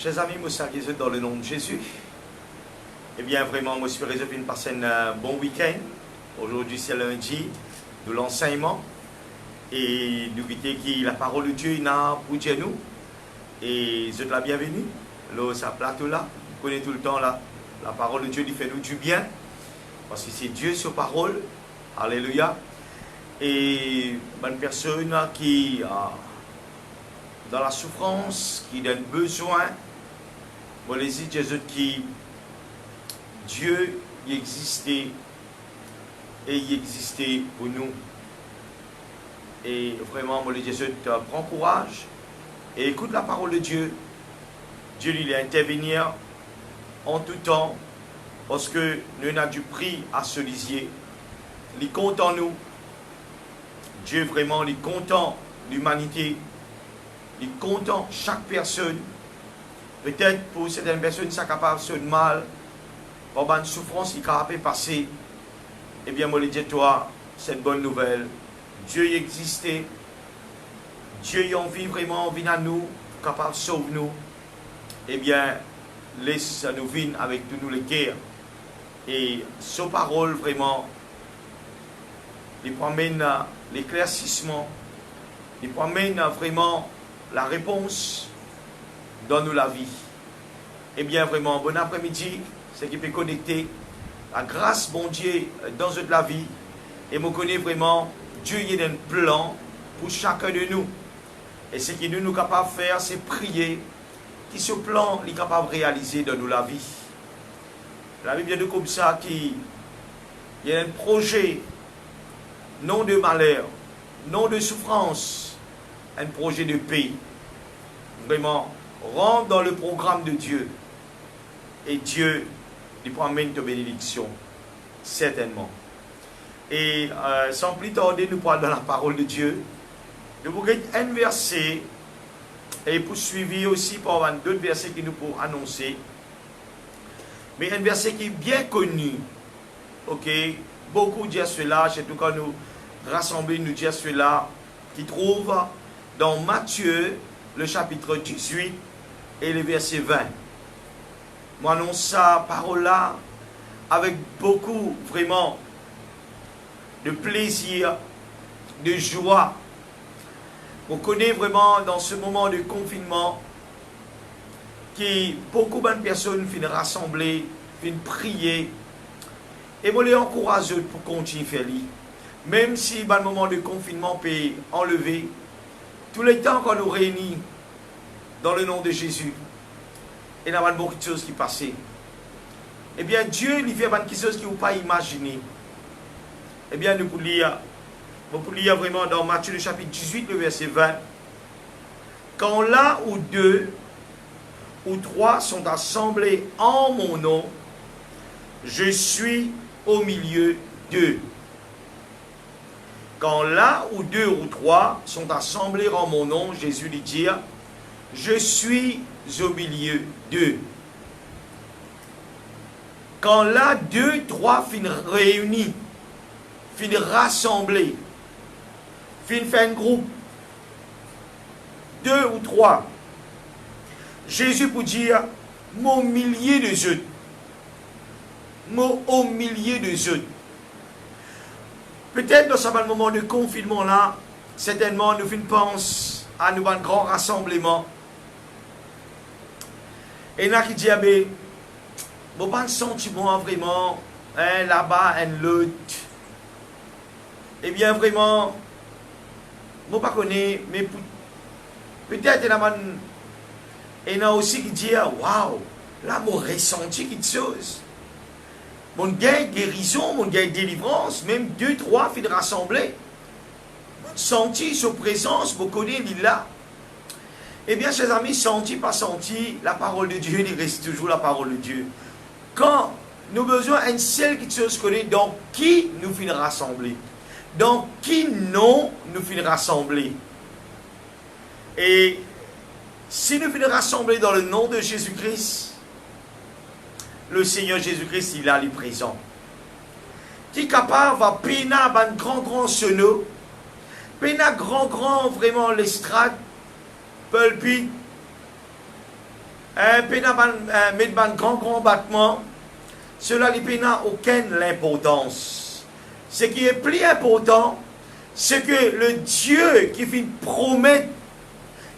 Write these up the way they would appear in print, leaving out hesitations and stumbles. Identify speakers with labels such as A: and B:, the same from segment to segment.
A: Chers amis, moi salue dans le nom de Jésus. Eh bien, vraiment, moi j'espère que vous passez un bon week-end. Aujourd'hui, c'est lundi de l'enseignement. Et nous quittons qui la parole de Dieu n'a pour Dieu nous. Et je te la bienvenue. Là, ça plateau là. Vous connaissez tout le temps là. La parole de Dieu lui fait nous du bien. Parce que c'est Dieu sur parole. Alléluia. Et bonne personne qui dans la souffrance, qui donne besoin, moi les dis Jésus qui Dieu il existait et il existait pour nous. Et vraiment, moi les Jésus prends courage et écoute la parole de Dieu. Dieu lui a intervenir en tout temps parce que nous avons du prix à ce lisier. Il compte en nous. Dieu vraiment, il est content l'humanité. Il est content chaque personne. Peut-être pour certaines personnes, ça capable de faire mal. Pour une souffrance qui est capable de passer. Eh bien, moi, je dis toi, c'est une bonne nouvelle. Dieu y existait. Dieu y envie vraiment, vient à nous, capable de sauver nous. Eh bien, laisse nous venir avec tous nous les cœurs. Et sa parole, vraiment, il promène l'éclaircissement, il promène vraiment la réponse dans nous la vie. Eh bien, vraiment, bon après-midi, c'est qui peut connecter la grâce, bon Dieu, dans toute la vie. Et me connaît vraiment, Dieu y a un plan pour chacun de nous. Et ce que nous sommes capables de faire, c'est prier, que ce plan est capable de réaliser dans nous la vie. La Bible dit comme ça qu'il y a un projet, non de malheur, non de souffrance, un projet de paix. Vraiment, rentre dans le programme de Dieu. Et Dieu, il promène ta bénédiction, certainement. Et sans plus tarder, nous parlons dans la parole de Dieu. Nous vous un verset, et poursuivi aussi par d'autres versets qui nous pour annoncer. Mais un verset qui est bien connu. Ok, beaucoup disent cela, en tout cas nous rassembler, nous disent cela, qui trouve dans Matthieu, le chapitre 18 et le verset 20. Moi, annonce sa parole-là avec beaucoup, vraiment, de plaisir, de joie. On connaît vraiment dans ce moment de confinement que beaucoup de personnes finissent rassembler, finissent prier. Et moi, les encourage pour continuer à faire. Même si le moment de confinement peut enlever, tous les temps qu'on nous réunit dans le nom de Jésus, il y a beaucoup de choses qui passent. Eh bien, Dieu lui fait quelque chose qu'il ne peut pas imaginer. Eh bien, nous pouvons lire vraiment dans Matthieu le chapitre 18, le verset 20. Quand là où deux ou trois sont assemblés en mon nom, je suis au milieu d'eux. Quand là où deux ou trois sont assemblés en mon nom, Jésus lui dit, je suis au milieu d'eux. Quand là, deux, trois finissent réunis, finissent rassemblés, finissent faire un groupe, deux ou trois, Jésus pour dire, mon milieu de eux, mon au milieu de eux. Peut-être dans ce moment de confinement là, certainement nous pensons à nous un grand rassemblement. Et là qui dit, mais bon, pas un sentiment vraiment, hein, là-bas, un lutte. Eh bien, vraiment, je ne pas connaître, mais peut-être il y a aussi qui dit, waouh, là, mon ressenti quelque chose. Mon gain guérison, mon gain délivrance, même deux, trois filles rassemblées. Senti sa présence, vous connaissez, il est là. Eh bien, chers amis, senti, pas senti, la parole de Dieu, il reste toujours la parole de Dieu. Quand nous avons besoin d'une seule chose connaît, dans qui nous finissons rassembler. Dans qui non nous finissons rassembler. Et si nous finissons rassembler dans le nom de Jésus-Christ, le Seigneur Jésus-Christ, il a les présents. Qui est capable de peiner un grand sono, peiner grand vraiment l'estrade, pulpit, mettre un grand battement, cela n'a aucune importance. Ce qui est plus important, c'est que le Dieu qui fait promettre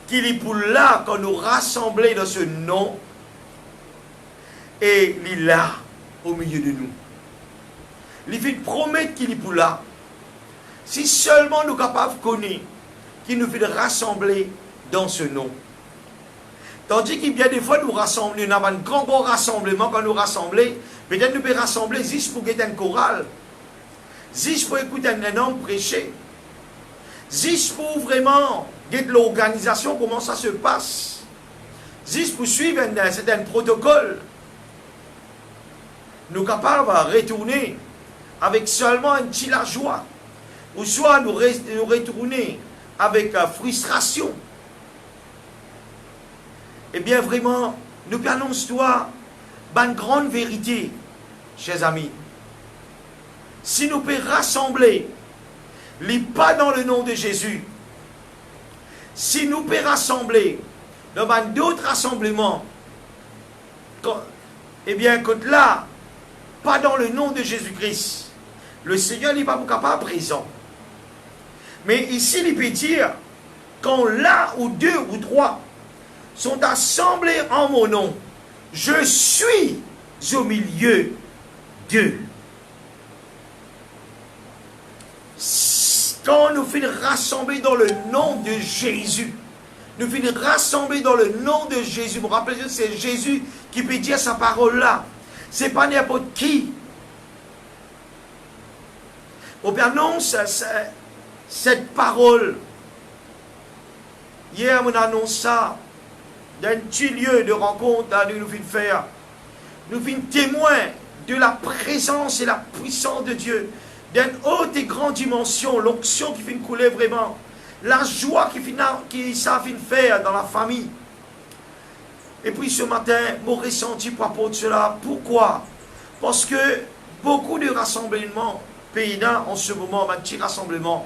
A: qu'il est pour là quand nous rassembler dans ce nom, et il est là au milieu de nous. Il fait promettre qu'il est pour là. Si seulement nous sommes capables de connaître qu'il nous fait rassembler dans ce nom. Tandis qu'il y a des fois, nous rassemblons, nous avons un grand rassemblement, quand nous rassemblons, peut-être nous pouvons rassembler juste pour guetter un choral, juste pour écouter un homme prêcher, juste pour vraiment guetter l'organisation, comment ça se passe, juste pour suivre un certain protocole. Nous sommes capables de retourner avec seulement un petit la joie, ou soit nous retourner avec frustration. Eh bien, vraiment, nous annonçons-toi une grande vérité, chers amis. Si nous pouvons rassembler, pas dans le nom de Jésus, si nous pouvons rassembler dans d'autres rassemblements, eh bien, quand là, pas dans le nom de Jésus-Christ, le Seigneur n'est pas capable présent. Mais ici, il peut dire, quand là où deux ou trois sont assemblés en mon nom, je suis au milieu d'eux. Quand nous finissons rassembler dans le nom de Jésus, nous finissons rassembler dans le nom de Jésus. Vous vous rappelez, c'est Jésus qui peut dire sa parole là. Ce n'est pas n'importe qui. On annonce cette parole. Hier, on annonce ça d'un petit lieu de rencontre à nous finissons faire. Nous finissons témoins de la présence et la puissance de Dieu, d'une haute et grande dimension, l'onction qui finit couler vraiment, la joie qui ça finit faire dans la famille. Et puis ce matin, mon ressenti pour rapport à cela. Pourquoi? Parce que beaucoup de rassemblements paysans en ce moment, un petit rassemblement.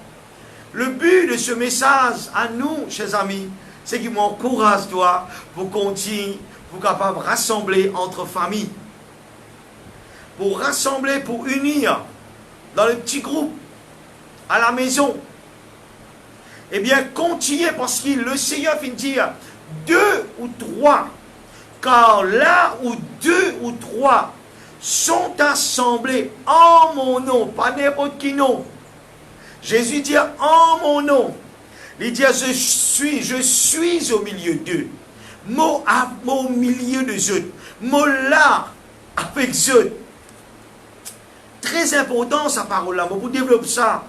A: Le but de ce message à nous, chers amis, c'est qu'il m'encourage, toi, pour continuer, pour capable de rassembler entre familles. Pour rassembler, pour unir dans le petit groupe, à la maison. Eh bien, continuez parce que le Seigneur vient dire 2 ou 3. Car là où 2 ou 3 sont assemblés en mon nom, pas n'importe qui nom. Jésus dit en mon nom. Il dit je suis au milieu d'eux. Moi au milieu de eux. Moi là avec eux. Très important sa parole là. Vous développez ça.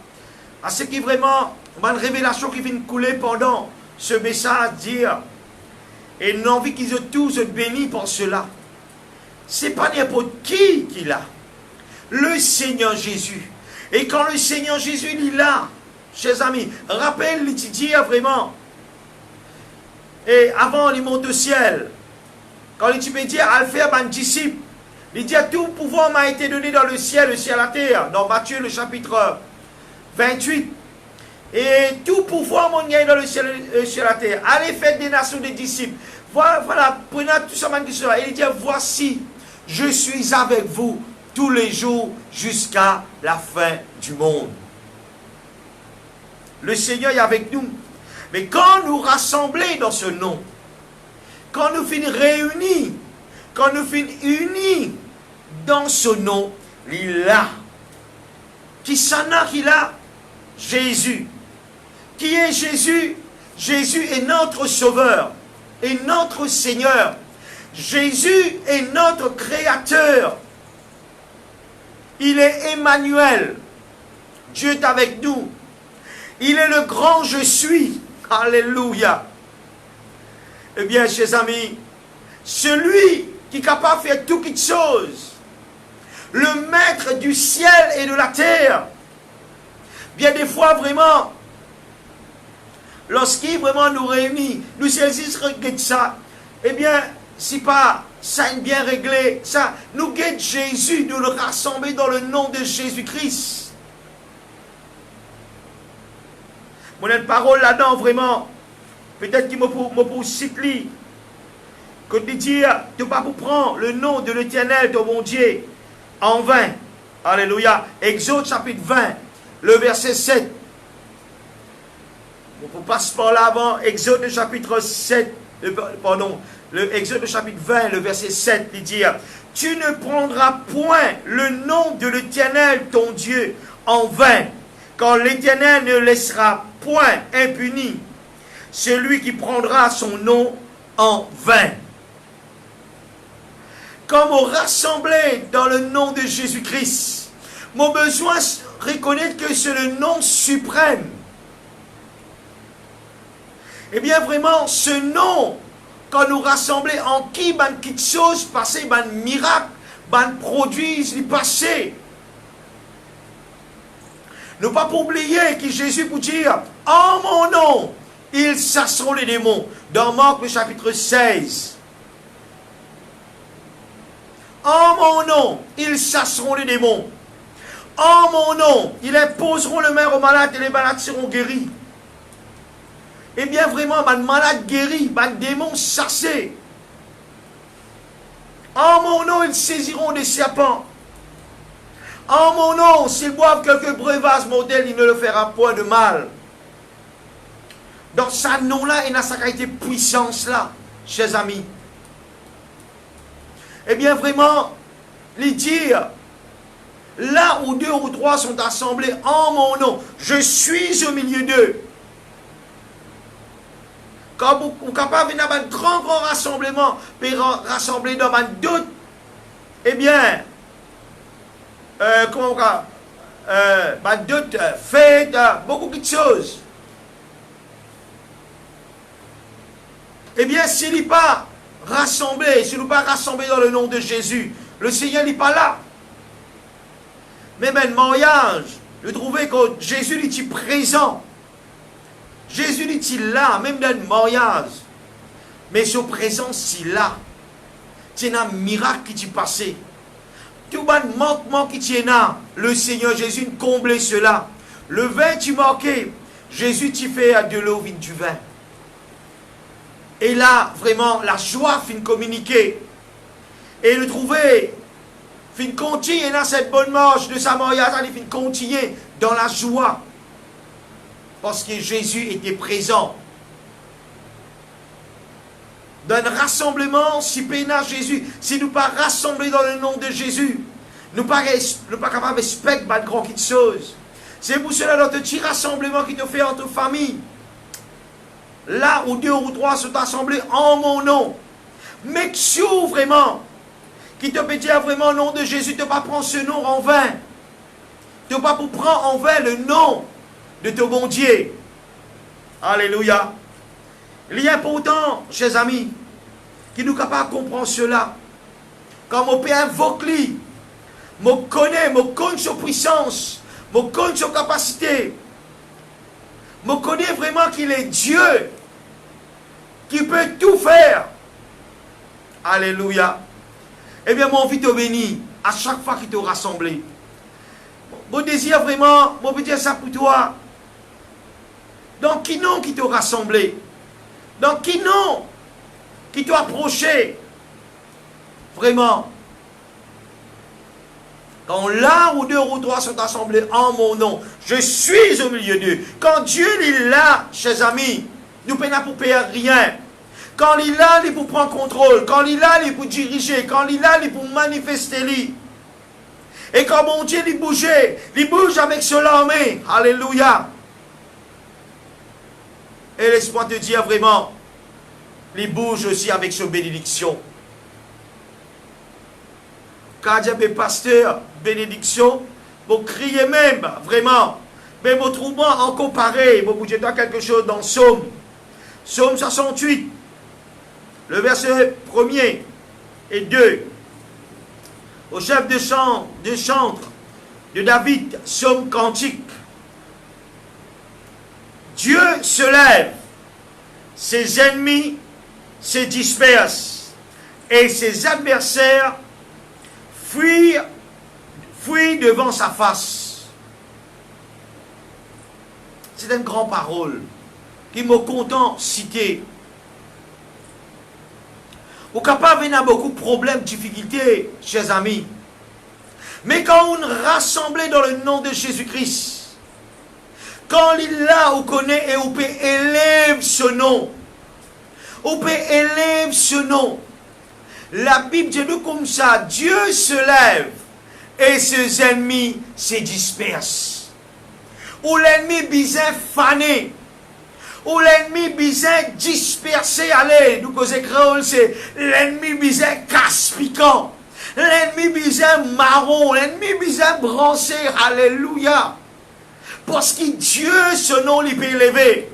A: À ce qui est vraiment une révélation qui vient de couler pendant ce message dire. Et une envie qu'ils ont tous bénis pour cela. Ce n'est pas n'importe qui l'a. Le Seigneur Jésus. Et quand le Seigneur Jésus il est là, chers amis, rappelle les dit vraiment. Et avant il monte au ciel, quand il dit à faire un disciple, il dit tout pouvoir m'a été donné dans le ciel à la terre, dans Matthieu le chapitre 28. Et tout pouvoir m'a gagné dans le ciel et à la terre. Allez faire des nations des disciples. Voilà, prenez tout ça, et il dit voici, je suis avec vous tous les jours jusqu'à la fin du monde. Le Seigneur est avec nous. Mais quand nous rassemblons dans ce nom, quand nous finissons réunis, quand nous finissons unis dans ce nom, il est là. Qui s'en a qu'il a? Jésus. Qui est Jésus? Jésus est notre Sauveur et notre Seigneur. Jésus est notre Créateur. Il est Emmanuel. Dieu est avec nous. Il est le grand je suis. Alléluia. Eh bien, chers amis, celui qui est capable de faire toutes choses, le maître du ciel et de la terre, bien des fois vraiment, lorsqu'il vraiment nous réunit, nous saisissons de ça, eh bien, si pas ça est bien réglé, ça, nous guette Jésus, nous le rassembler dans le nom de Jésus-Christ. Mon parole là-dedans, vraiment, peut-être qu'il me pour citer. que de dire, tu ne vas pas prendre le nom de l'Éternel, ton bon Dieu, en vain. Alléluia. Exode chapitre 20, le verset 7. On passe par là avant. Exode chapitre 7, Exode chapitre 20, le verset 7, il dit, tu ne prendras point le nom de l'Éternel, ton Dieu, en vain, car l'Éternel ne laissera point impuni celui qui prendra son nom en vain. Comme on rassemblait dans le nom de Jésus-Christ, mon besoin de reconnaître que c'est le nom suprême. Eh bien vraiment, ce nom, quand nous rassemblons en qui, ban quelque chose passé, ban miracle, ban produit, le passé. Ne pas oublier que Jésus peut dire, en mon nom, ils chasseront les démons. Dans Marc le chapitre 16. En mon nom, ils chasseront les démons. En mon nom, ils imposeront le main aux malades et les malades seront guéris. Eh bien vraiment, les malades guéris, les démons chassés. En mon nom, ils saisiront des serpents. En mon nom, s'ils boivent quelques breuvages mortels, il ne leur fera point de mal. Dans ce nom-là, il a sa qualité puissance-là, chers amis. Eh bien, vraiment, les dire, là où 2 ou 3 sont assemblés en mon nom, je suis au milieu d'eux. Quand vous êtes capable d'avoir un grand rassemblement, puis rassembler dans un doute, eh bien, comment on dit, doute, fête, beaucoup de choses. Eh bien, s'il n'est pas rassemblé, s'il n'est pas rassemblé dans le nom de Jésus, le Seigneur n'est pas là. Même un mariage, je trouvais que Jésus est présent. Jésus est là, même dans le mariage. Mais sa présence est là. C'est un miracle qui est passé. Tout le manquement qui est là, le Seigneur Jésus comblé cela. Le vin tu manquais, Jésus t'y fait de l'eau vide du vin. Et là, vraiment, la joie fin communiquer. Et le trouver, fin continuer dans cette bonne marche de sa mariage, il fin continuer dans la joie. Parce que Jésus était présent. Dans un rassemblement, si pénal Jésus, si nous ne pas rassemblés dans le nom de Jésus, nous ne pas capables de respecter de grand chose. C'est pour cela dans ce petit rassemblement qui te fait entre familles. Là où 2 ou 3 sont assemblés en mon nom. Make sure vraiment, qui te peut dire vraiment au nom de Jésus, tu ne pas prendre ce nom en vain. Tu ne pas pour prendre en vain le nom de ton bon Dieu. Alléluia. Il est important, chers amis, qui nous capables de comprendre cela. Quand on peut invoquer, on connaît sa puissance, on connaît sa capacité. Je connais vraiment qu'il est Dieu qui peut tout faire. Alléluia. Eh bien, mon vie te bénit à chaque fois qu'il te rassemble. Mon désir vraiment, mon veux dire ça pour toi. Donc, qui non qui te rassemblé? Donc, qui non qui t'a approché? Vraiment. Quand là où 2 ou 3 sont assemblés en mon nom, je suis au milieu d'eux. Quand Dieu est là, chers amis, nous ne pouvons pas pour payer rien. Quand il est là, il est pour prendre contrôle. Quand il est là, il est pour diriger. Quand il est là, il est pour manifester. Et quand mon Dieu il bouge avec son armée. Alléluia. Et laisse-moi te dire vraiment, il bouge aussi avec sa bénédiction. Quand il y a pasteur, bénédiction, vous criez même, vraiment. Mais vous trouvez en comparé, vous bougez dans quelque chose dans Psaume. Psaume 68, le verset 1er et 2. Au chef de chantre de David, Psaume cantique. Dieu se lève, ses ennemis se dispersent, et ses adversaires fuient devant sa face. C'est une grande parole qui m'a content citer. Ou capable d'avoir beaucoup de problèmes, difficultés, chers amis. Mais quand on rassemble dans le nom de Jésus-Christ, quand il est là, on connaît et on peut élever ce nom. On peut élever ce nom. La Bible dit comme ça, Dieu se lève et ses ennemis se dispersent. Ou l'ennemi bizarre fané. Ou l'ennemi bizarre dispersé. Allez, nous cause créole, c'est l'ennemi bizarre casse-piquant. L'ennemi bizarre marron. L'ennemi bizarre bronzé. Alléluia. Parce que Dieu, ce nom, il peut élever.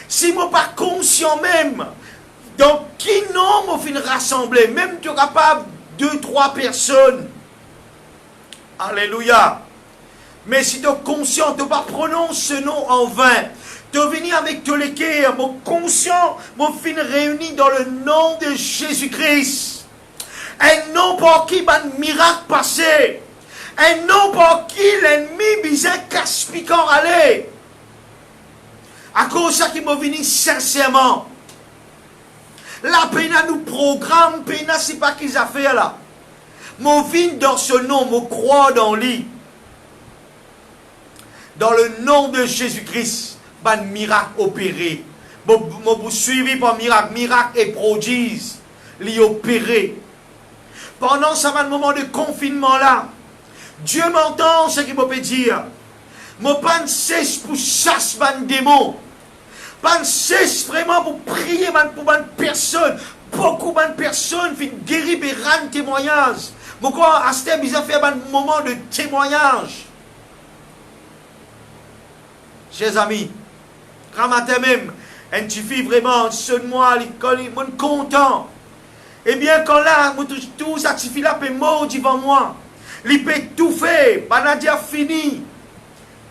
A: Si moi pas conscient même, donc qui nom m'a fait rassembler, même tu es capable 2-3 personnes. Alléluia. Mais si tu es conscient, tu ne pas prononcer ce nom en vain. Tu es venu avec tous les cœurs, mon conscient, mon fin réuni dans le nom de Jésus-Christ. Un nom pour qui un miracle passé. Un nom pour qui l'ennemi bizarre casse-piquant allait. À cause de ça qui m'a venu sincèrement. La peine nous programme, peine c'est pas qu'ils ont fait là. Mon vin dans ce nom, mon croix dans lui. Dans le nom de Jésus-Christ, un miracle opéré. Vous suivi par miracle et prodige, l'y opéré. Pendant ce moment de confinement là, Dieu m'entend ce qu'il peut dire. Mon pan cesse pour chasser un démon. Pan cesse vraiment pour prier pour une personne. Beaucoup de personnes viennent guérir et rendre témoignage. Pourquoi à ce temps, ils ont fait un moment de témoignage. Chers amis, quand matin même, un petit fille vraiment, sonne-moi, l'école, il est content. Eh bien, quand là, tout ça, petit fille là peut mort devant moi. Il peut tout faire, Banadia fini.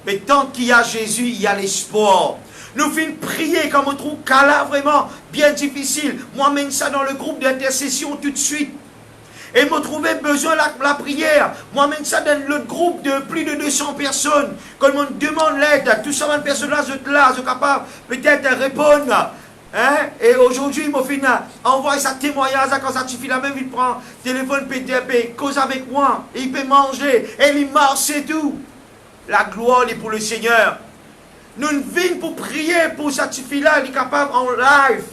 A: Mais tant qu'il y a Jésus, il y a l'espoir. Nous finissons prier quand on trouve qu'à là vraiment bien difficile. Moi, mène ça dans le groupe d'intercession tout de suite. Et me trouver besoin de la prière. Moi, mène ça dans le groupe de plus de 200 personnes. Quand on demande l'aide, tout ça, personnes-là, je suis capable peut-être de répondre. Hein? Et aujourd'hui, il m'a fait envoyer sa témoignage quand ça suffit. La même, il prend le téléphone, PDP, cause avec moi. Et il peut manger. Et il marche, c'est tout. La gloire est pour le Seigneur. Nous venons pour prier pour cette fille-là, elle est capable en live.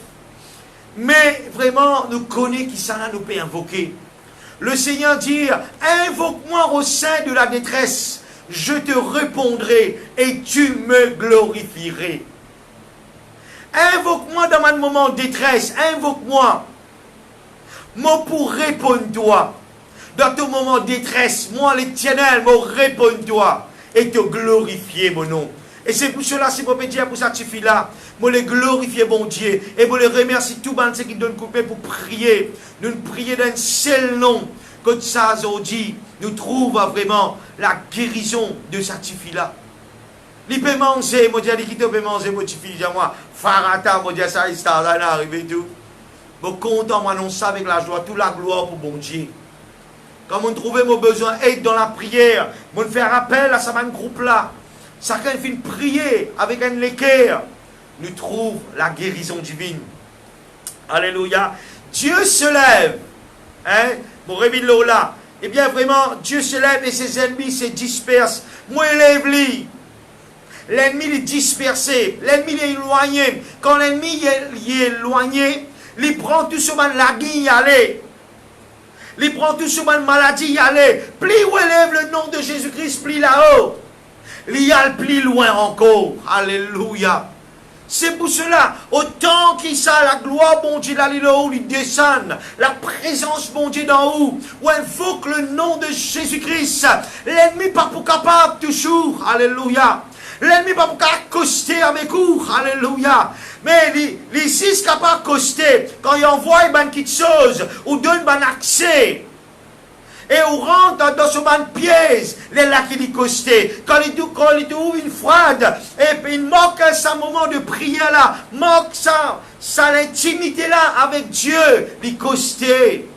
A: Mais vraiment, nous connaissons qui ça nous peut invoquer. Le Seigneur dit, invoque-moi au sein de la détresse, je te répondrai et tu me glorifieras. Invoque-moi dans un moment de détresse, invoque-moi. Moi pour répondre toi. Dans ton moment de détresse, moi l'Éternel, moi répondre toi et te glorifier mon nom. Et c'est pour cela, si vous pouvez dire pour cette fille-là, moi les glorifier mon Dieu, et moi les remercier tout le monde qui donne coupé pour prier. Nous prions d'un seul nom, comme ça aujourd'hui, nous trouvons vraiment la guérison de cette fille-là. Il peut manger, moi Dieu, qui peut manger, mon petit fille, moi, Farata, moi Dieu, ça, il là, arrivé tout. Bon, content, moi, non, ça avec la joie, toute la gloire pour mon Dieu. Quand on trouve mon besoin d'aide dans la prière, on fait appel à ce groupe-là. Chacun fait prier avec un équerre. Nous trouve la guérison divine. Alléluia. Dieu se lève. Hein? Bon, réveille là. Eh bien, vraiment, Dieu se lève et ses ennemis se dispersent. Moi, lève-lui. L'ennemi est dispersé. L'ennemi est éloigné. Quand l'ennemi est éloigné, il prend tout sur la guille aller. Il prend tout sur ma maladie aller. Plus où élève le nom de Jésus-Christ, plus là-haut. Il y a le plus loin encore. Alléluia. C'est pour cela, autant qu'il ça, la gloire, bon Dieu, là, où il descend, la présence, bon Dieu, d'en haut, où invoque le nom de Jésus-Christ, l'ennemi pas pour capable toujours. Alléluia. L'ennemi pas pour accoster avec vous. Alléluia. Mais les six capables d'accoster, quand il envoie une petite chose, ou donne un accès, et on rentre dans ce piège, les là qui dit costé. Quand il trouve une froide, et puis il manque un moment de prière là, manque ça l'intimité là avec Dieu, il costé.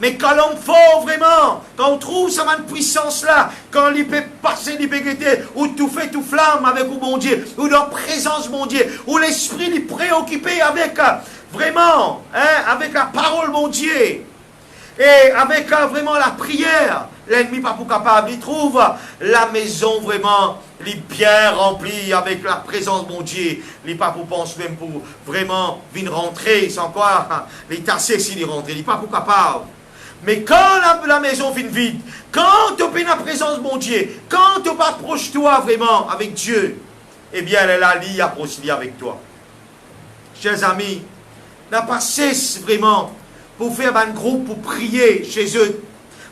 A: Mais quand l'homme fort vraiment, quand on trouve sa puissance là, quand il peut passer, il peut guetter, ou tout fait, tout flamme avec le bon Dieu, ou dans la présence bon Dieu, ou l'esprit est préoccupé avec vraiment, hein, avec la parole, mon Dieu, et avec vraiment la prière, l'ennemi pas pour capable, il trouve la maison vraiment bien remplie avec la présence de mon Dieu. Il pas pour penser même pour vraiment venir rentrer, sans quoi, il tassé s'il est rentré, il pas pour capable. Mais quand la maison vient vide, quand tu as la présence de mon Dieu, quand tu approches toi vraiment avec Dieu, eh bien elle est là, elle a procédé avec toi. Chers amis, n'a pas cesse vraiment pour faire un groupe, pour prier chez eux.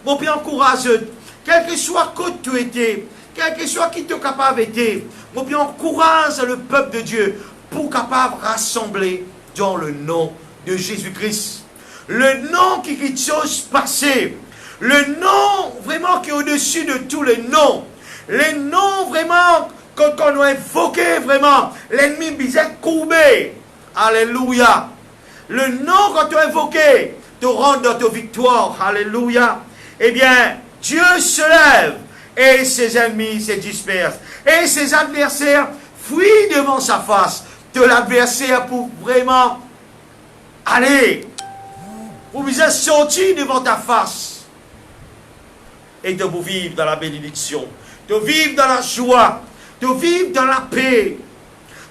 A: Mon bien encourage eux, quel que soit où tu étais, quel que soit qui tu es capable d'être, mon bien encourage le peuple de Dieu pour capable rassembler dans le nom de Jésus-Christ. Le nom qui est chose passée, le nom vraiment qui est au-dessus de tous les noms, les noms vraiment qu'on a invoqué vraiment, l'ennemi bizarre courbé. Alléluia. Le nom qu'on t'a invoqué te rend dans ta victoire. Alléluia. Eh bien, Dieu se lève et ses ennemis se dispersent. Et ses adversaires fuient devant sa face. De l'adversaire pour vraiment aller, pour vous sortir devant ta face. Et de vous vivre dans la bénédiction, de vivre dans la joie, de vivre dans la paix.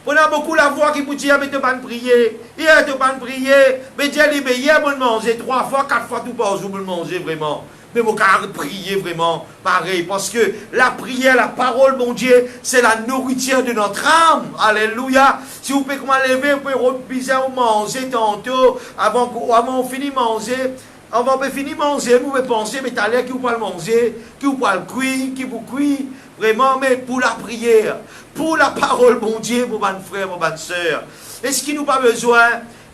A: On a beaucoup la voix qui vous dit, mais tu vas prier, hier tu vas prier, mais Dieu dit, mais hier on manger 3 fois, 4 fois tout par jour, on manger vraiment. Mais mon cœur prier vraiment pareil, parce que la prière, la parole, mon Dieu, c'est la nourriture de notre âme. Alléluia. Si vous pouvez comment lever, vous pouvez bizarre manger tantôt, avant qu'on finisse de manger. Avant de finir de manger, vous pouvez penser, mais t'as l'air qui vous pouvez manger, qui vous pouvez le cuire, qui vous cuit. Vraiment, mais pour la prière, pour la parole, mon Dieu, mon bon frère, mon bonne soeur. Est-ce qu'il nous pas besoin?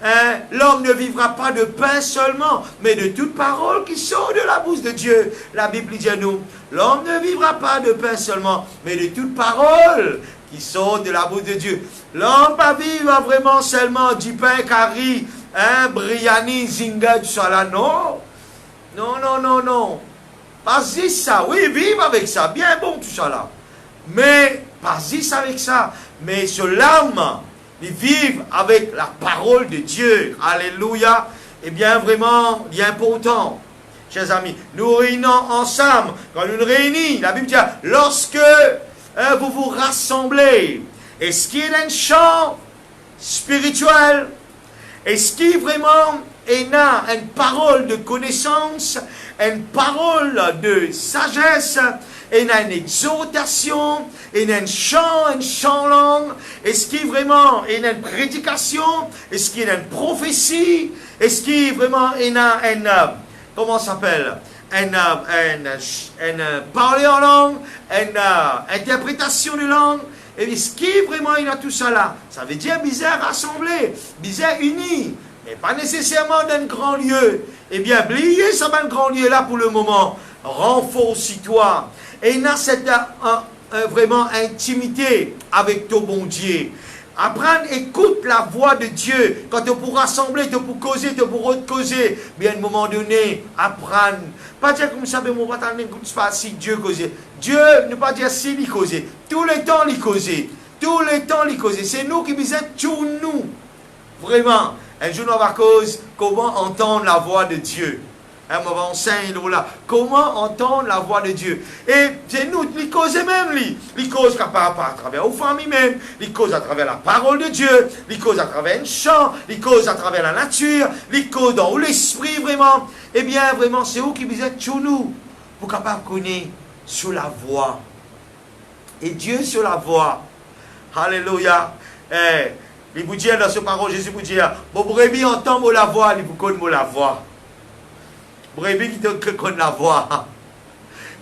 A: Hein? L'homme ne vivra pas de pain seulement, mais de toute parole qui sort de la bouche de Dieu. La Bible dit à nous, l'homme ne vivra pas de pain seulement, mais de toute parole qui sort de la bouche de Dieu. L'homme ne va vivre vraiment seulement du pain curry, hein, biryani, zinga, tout ça là, non. Non, non, non, non. Pas juste ça, oui, vive avec ça, bien bon tout ça là. Mais, pas juste avec ça, mais sur l'âme, ils vivent avec la parole de Dieu. Alléluia. Eh bien, vraiment, il est important. Chers amis, nous réunissons ensemble. Quand nous nous réunissons, la Bible dit, lorsque vous vous rassemblez, est-ce qu'il y a un chant spirituel? Est-ce qu'il y a vraiment une parole de connaissance, une parole de sagesse, une exhortation, un chant langue? Est-ce qu'il y a vraiment une prédication? Est-ce qu'il y a une prophétie? Est-ce qu'il y a vraiment une comment ça s'appelle? Une parler en langue, une interprétation de langue? Et est-ce qu'il y a vraiment tout ça là? Ça veut dire bizarre rassemblé, bizarre uni, mais pas nécessairement d'un grand lieu. Eh bien, oubliez ça dans un grand lieu là pour le moment. Renforce-toi. Et il y a cette vraiment intimité avec ton bon Dieu. Apprendre, écoute la voix de Dieu. Quand tu pourras rassembler, tu pourras causer, tu pourras causer. Mais à un moment donné, apprendre. Pas dire comme ça, mais on va t'en écouter pas si Dieu causait. Dieu ne pas dire si il causait. Tout le temps il causait. Tout le temps il causait. C'est nous qui disons tout nous. Vraiment. Un jour on va cause comment entendre la voix de Dieu. On va enseigner là. Comment entendre la voix de Dieu. Et c'est nous, les causes même, les causes à travers aux familles même, les causes à travers la parole de Dieu, les causes à travers un chant, les causes à travers la nature, les causes dans l'esprit vraiment. Eh bien, vraiment, c'est vous qui vous êtes sur nous, pour capable connaître sur la voix. Et Dieu sur la voix. Alléluia. Il vous dit dans ce parole, Jésus vous dit, vous brebis entendre la voix, il vous connaît la voix. Brebis qui te connaît la voix.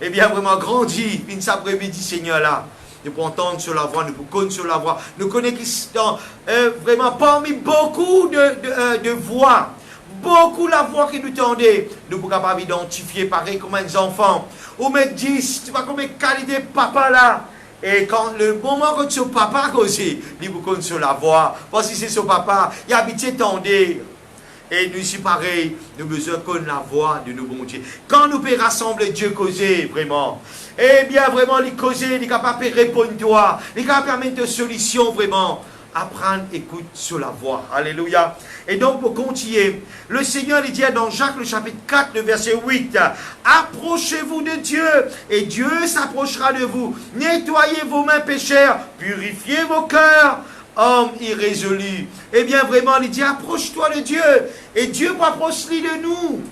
A: Eh bien, vraiment, grandis. Une sa brebis dit, Seigneur, là. Nous pouvons entendre sur la voix, nous pouvons connaître sur la voix. Nous connaissons vraiment parmi beaucoup de voix. Beaucoup la voix qui nous tendait. Nous pouvons pas identifier pareil comme un enfant. Ou me 10, tu vois combien de qualité papa là. Et quand le moment que tu papa causé, il vous connaît sur la voix. Parce que c'est son papa, il a habité tendé. Et nous ici pareil, nous besoin connaître la voix de nos bons dieux. Quand nous pouvons rassembler Dieu causer, vraiment, eh bien vraiment, les causer, les capables de répondre toi, les capables de mettre des solutions vraiment apprendre, écoute sur la voie. Alléluia. Et donc, pour continuer, le Seigneur il dit dans Jacques le chapitre 4, le verset 8, approchez-vous de Dieu, et Dieu s'approchera de vous. Nettoyez vos mains pécheurs, purifiez vos cœurs, hommes irrésolus. Eh bien, vraiment, il dit, approche-toi de Dieu, et Dieu peut approcher de nous.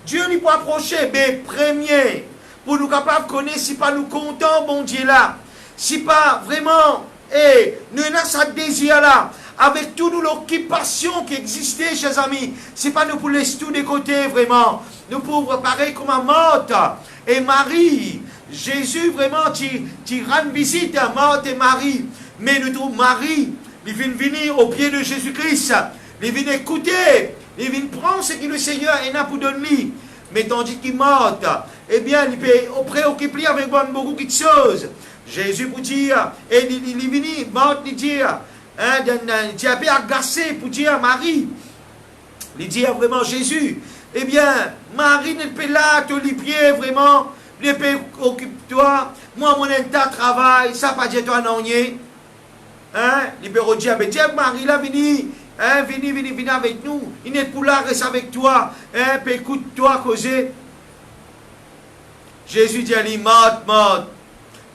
A: Dieu lui peut approcher, mais premier, pour nous capables de connaître, si pas nous comptons, bon Dieu là, si pas vraiment, nous avons ce désir là, avec toute l'occupation qui existait, chers amis, c'est pas nous pour laisser tout de côté, vraiment, nous pour pareil comme à Marthe et Marie, Jésus vraiment, tu rends visite à Marthe et Marie, mais nous trouvons Marie, il vient venir au pied de Jésus-Christ, il vient écouter, il vient prendre ce que le Seigneur a pour donner. Mais tandis qu'il Marthe, eh bien, il peut préoccuper avec beaucoup de choses. Jésus pour dire, et il est venu, Marthe lui dire, il a peu agacé pour dire à Marie, il dit vraiment Jésus, eh bien, Marie n'est pas là, tous les pieds, vraiment, il peut occupe-toi, moi, mon état travail, ça pas dire toi non, il peut dire, mais tiens, Marie là, venez avec nous. Il n'est pas là, reste avec toi. Écoute-toi causer. Jésus dit à lui, Marthe,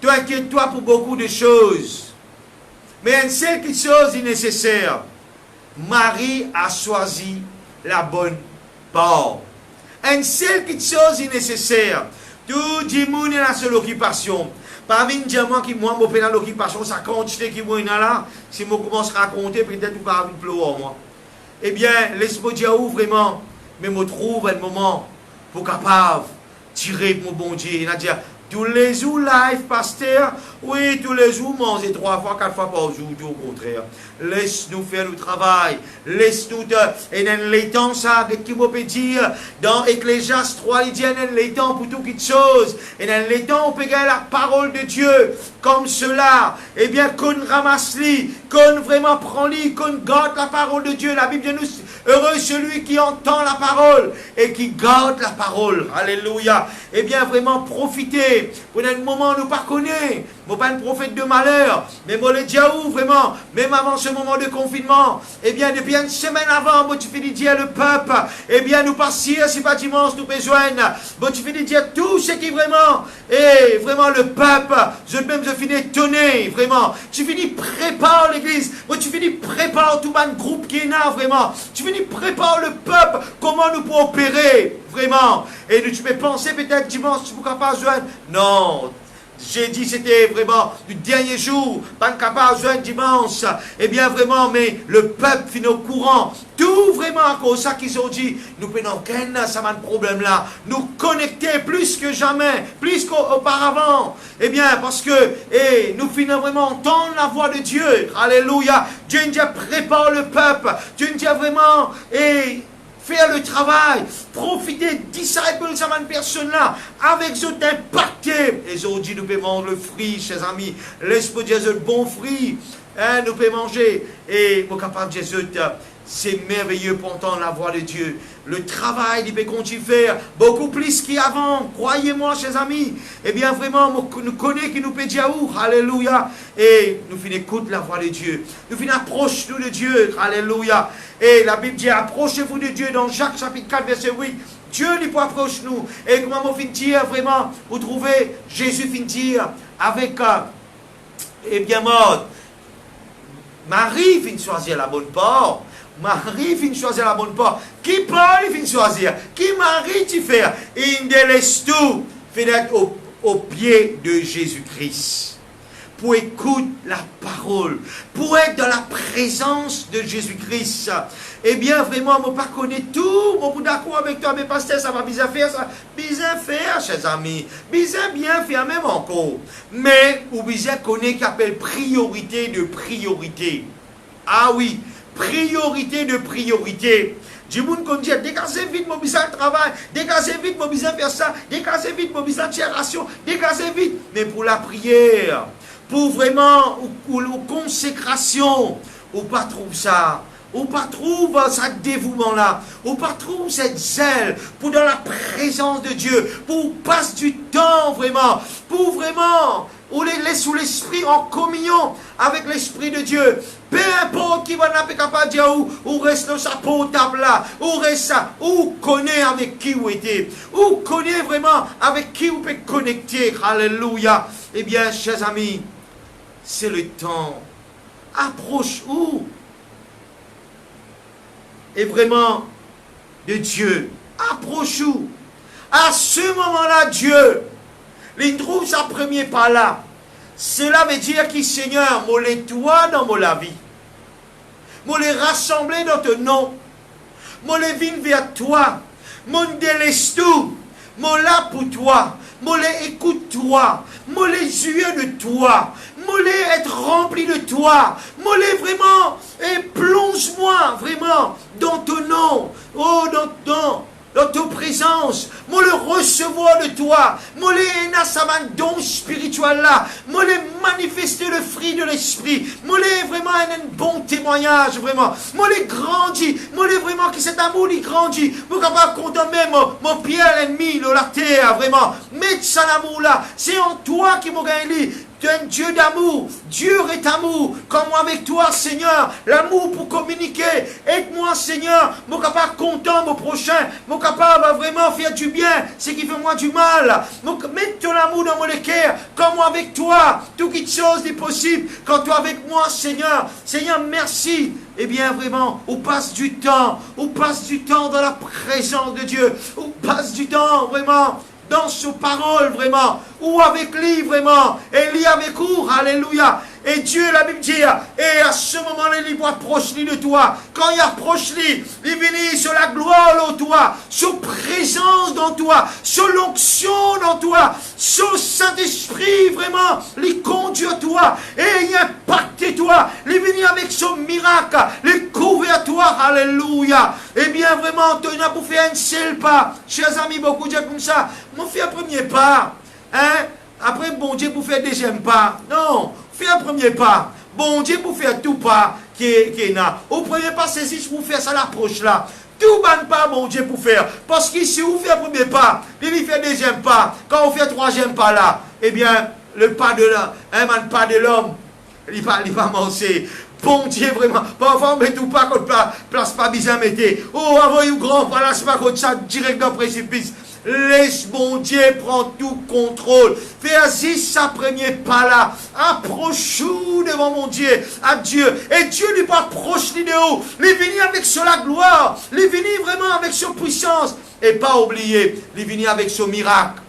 A: toi inquiète-toi pour beaucoup de choses. Mais une seule chose est nécessaire. Marie a choisi la bonne part. Une seule chose est nécessaire. Tout le monde est dans seule occupation. Parmi les diamants qui m'ont fait dans l'occupation, ça quantité qui m'ont là, si je commence à raconter, peut-être vous pas pleurer moi. Eh bien, laisse-moi dire où vraiment, mais me trouve un moment pour capable tirer mon bon Dieu. Il a dit, tous les jours live, pasteur, oui, tous les jours manger 3 fois, 4 fois par jour, tout au contraire. Laisse-nous faire le travail, laisse-nous et dans les temps, ça, qui peut dire, dans Ecclésiaste 3, il dit, dans les temps pour toutes les choses, et dans les temps, on peut gagner la parole de Dieu, comme cela, eh bien, qu'on ramasse-lit, qu'on vraiment prend-lit, qu'on garde la parole de Dieu. La Bible dit, nous, heureux celui qui entend la parole et qui garde la parole. Alléluia. Eh bien, vraiment, profitez. Pour un moment, nous pas connaître. Je ne suis pas un prophète de malheur, mais je le dis à vous, vraiment, même avant ce moment de confinement, eh bien, depuis une semaine avant, moi, tu finis de dire le peuple, eh bien, nous passions, si pas dimanche, nous besoin, moi, tu finis de dire tout ce qui vraiment, et vraiment le peuple, je finis étonné, vraiment, tu finis prépare l'église, moi, tu finis prépare tout un groupe qui est là, vraiment, tu finis prépare le peuple, comment nous pouvons opérer, vraiment, et tu peux penser peut-être dimanche, tu ne peux pas joindre, non. J'ai dit c'était vraiment du dernier jour, pas capable de joindre dimanche. Eh bien vraiment, mais le peuple finit au courant. Tout vraiment à cause de ça qu'ils ont dit, nous prenons aucun ça va un problème là. Nous connecter plus que jamais, plus qu'auparavant. Eh bien parce que nous finissons vraiment entendre la voix de Dieu. Alléluia. Dieu nous dit prépare le peuple. Dieu nous dit vraiment faire le travail, profiter, disciples de personne-là, avec eux d'impacter. Et aujourd'hui, nous pouvons vendre le fruit, chers amis. Laisse-moi dire le bon fruit. Nous pouvons manger. Et nous sommes capables de dire, c'est merveilleux pour entendre la voix de Dieu. Le travail, il peut continuer à faire beaucoup plus qu'avant. Croyez-moi, chers amis. Eh bien, vraiment, nous connaissons qui nous peut dire où. Alléluia. Et nous finissons écouter la voix de Dieu. Nous finissons approche-nous de Dieu. Alléluia. Et la Bible dit, approchez-vous de Dieu dans Jacques chapitre 4, verset 8. Dieu lui peut approcher nous. Et comment on finit dire vraiment, vous trouvez, Jésus finit dire avec, eh bien, mort. Marie finit choisir la bonne part. Marie finit choisir la bonne part. Qui Paul finit choisir? Qui Marie tu fais? Il délaisse tout. Finit au pied de Jésus-Christ. Pour écouter la parole. Pour être dans la présence de Jésus-Christ. Eh bien, vraiment, je ne connais pas tout. Je suis d'accord avec toi, mais pasteur, ça va bien faire ça. Bien faire, chers amis. Bien faire, même encore. Mais, vous bien connaître qui appelle priorité de priorité. Ah oui. Priorité de priorité. Du monde qu'on dit, dégagez vite mon besoin de travail, dégagez vite mon besoin de faire ça, dégagez vite mon besoin de génération, dégagez vite. Mais pour la prière, pour vraiment, ou consécration, ou pas trouve ça. On pas trouve ce dévouement-là. On pas trouve cette zèle pour dans la présence de Dieu. Pour passer du temps vraiment. Pour vraiment ou sous l'esprit en communion avec l'esprit de Dieu. Peu importe qui va n'a pas dire ou reste dans sa potable là, ou reste ça, ou connaît avec qui vous était, ou connaît vraiment avec qui vous peut connecter. Alléluia. Eh bien, chers amis, c'est le temps. Approche où? Et vraiment de Dieu. Approche où? À ce moment-là, Dieu, il trouve sa première pas là. Cela veut dire que Seigneur, moi les toi dans mon la vie. Moi les rassembler dans ton nom. Moi les vins vers toi. Moi délaisse tout. Moi là pour toi. Moi les écoute toi. Moi les yeux de toi. Moi les être rempli de toi. Moi les vraiment et plonge-moi vraiment dans ton nom. Oh dans ta présence, moi le recevoir de toi, moi les nasaman don spirituel là, moi les manifester le fruit de l'esprit, moi les vraiment un bon témoignage vraiment, moi les grandit, moi les vraiment qui cet amour il grandit, moi capable content même mon pied à l'ennemi de la terre vraiment, mettre ça l'amour là, c'est en toi qui m'a gagné. Tu es un Dieu d'amour. Dieu est amour. Comme moi avec toi, Seigneur. L'amour pour communiquer. Aide-moi, Seigneur. Mon capable content, mon prochain. Mon capable va vraiment faire du bien. Ce qui fait moi du mal. Mets ton amour dans mon cœur. Comme moi avec toi. Toute chose est possible. Quand tu es avec moi, Seigneur. Seigneur, merci. Eh bien, vraiment, on passe du temps. On passe du temps dans la présence de Dieu. On passe du temps, vraiment, dans sa parole, vraiment, ou avec lui, vraiment, et lui avec vous, alléluia. Et Dieu, la Bible dit, et à ce moment-là, il va approcher de toi. Quand il approche lui, il vient sur la gloire de toi, sur présence dans toi, sur l'onction dans toi, sur Saint-Esprit, vraiment, il conduit toi, et il impacte toi, il vient avec son miracle, il couvre toi, alléluia. Eh bien, vraiment, tu n'as pas fait un seul pas. Chers amis, beaucoup de gens comme ça, m'ont fait un premier pas. Hein? Après, bon Dieu, pour faire deuxième pas. Non, fais un premier pas. Bon Dieu, pour faire tout pas qui est là. Au premier pas, c'est juste pour faire ça l'approche là. Tout ban pas, bon Dieu, pour faire. Parce que si vous faites un premier pas, puis il fait deuxième pas, quand on fait troisième pas là, eh bien, le pas de l'homme, le pas de l'homme, il va manquer. Bon Dieu, vraiment. Parfois, on met tout pas contre place pas bizarre, mettez. Oh, envoyez grand, place pas contre ça, direct dans le précipice. Laisse bon Dieu prendre tout contrôle. Fais-y sa première pas là. Approche-vous devant mon Dieu, à Dieu. Et Dieu n'est pas proche de haut. Il est venu avec son gloire. Il est venu vraiment avec son puissance. Et pas oublier, il est venu avec son miracle.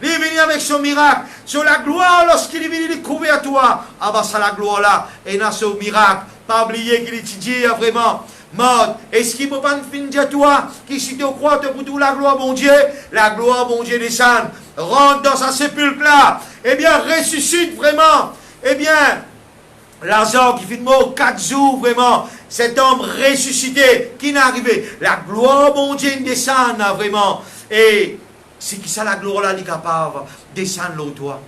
A: Il est venu avec son miracle. Sur la gloire, lorsqu'il est venu il couvrir à toi. Ah bah ça la gloire là. Et dans ce miracle. Pas oublier qu'il est dit vraiment. Mort, est-ce qu'il ne peut pas finir toi, qui si tu crois pour tout la gloire, bon Dieu descend, rentre dans sa sépulcre là, eh bien, ressuscite vraiment, eh bien, Lazare qui fait mort 4 jours, vraiment, cet homme ressuscité, qui n'est arrivé, la gloire, bon Dieu, descend là, vraiment, et c'est qui ça la gloire là, il est capable de descendre là, toi.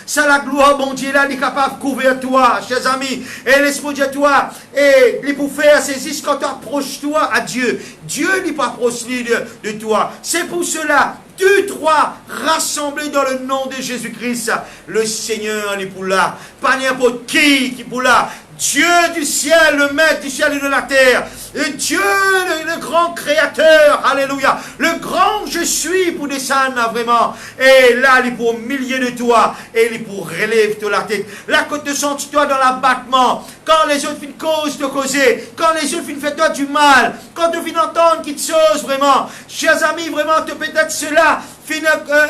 A: Ça la gloire, bon Dieu, là, il est capable de couvrir toi, chers amis. Et l'esprit de toi, et il peut faire, c'est juste quand tu approches toi à Dieu. Dieu n'est pas proche de toi. C'est pour cela, 2, 3, rassemblés dans le nom de Jésus-Christ. Le Seigneur est pour là. Pas n'importe qui est pour là. Dieu du ciel, le maître du ciel et de la terre. Et Dieu, le grand créateur, alléluia. Le grand je suis pour descendre vraiment. Et là, il est pour au milieu de toi. Et il est pour relever de la tête. Là, quand tu sens toi dans l'abattement, quand les autres finissent cause de causer, quand les autres finissent faire toi du mal, quand tu finis entendre quelque chose vraiment, chers amis, vraiment, peut-être cela,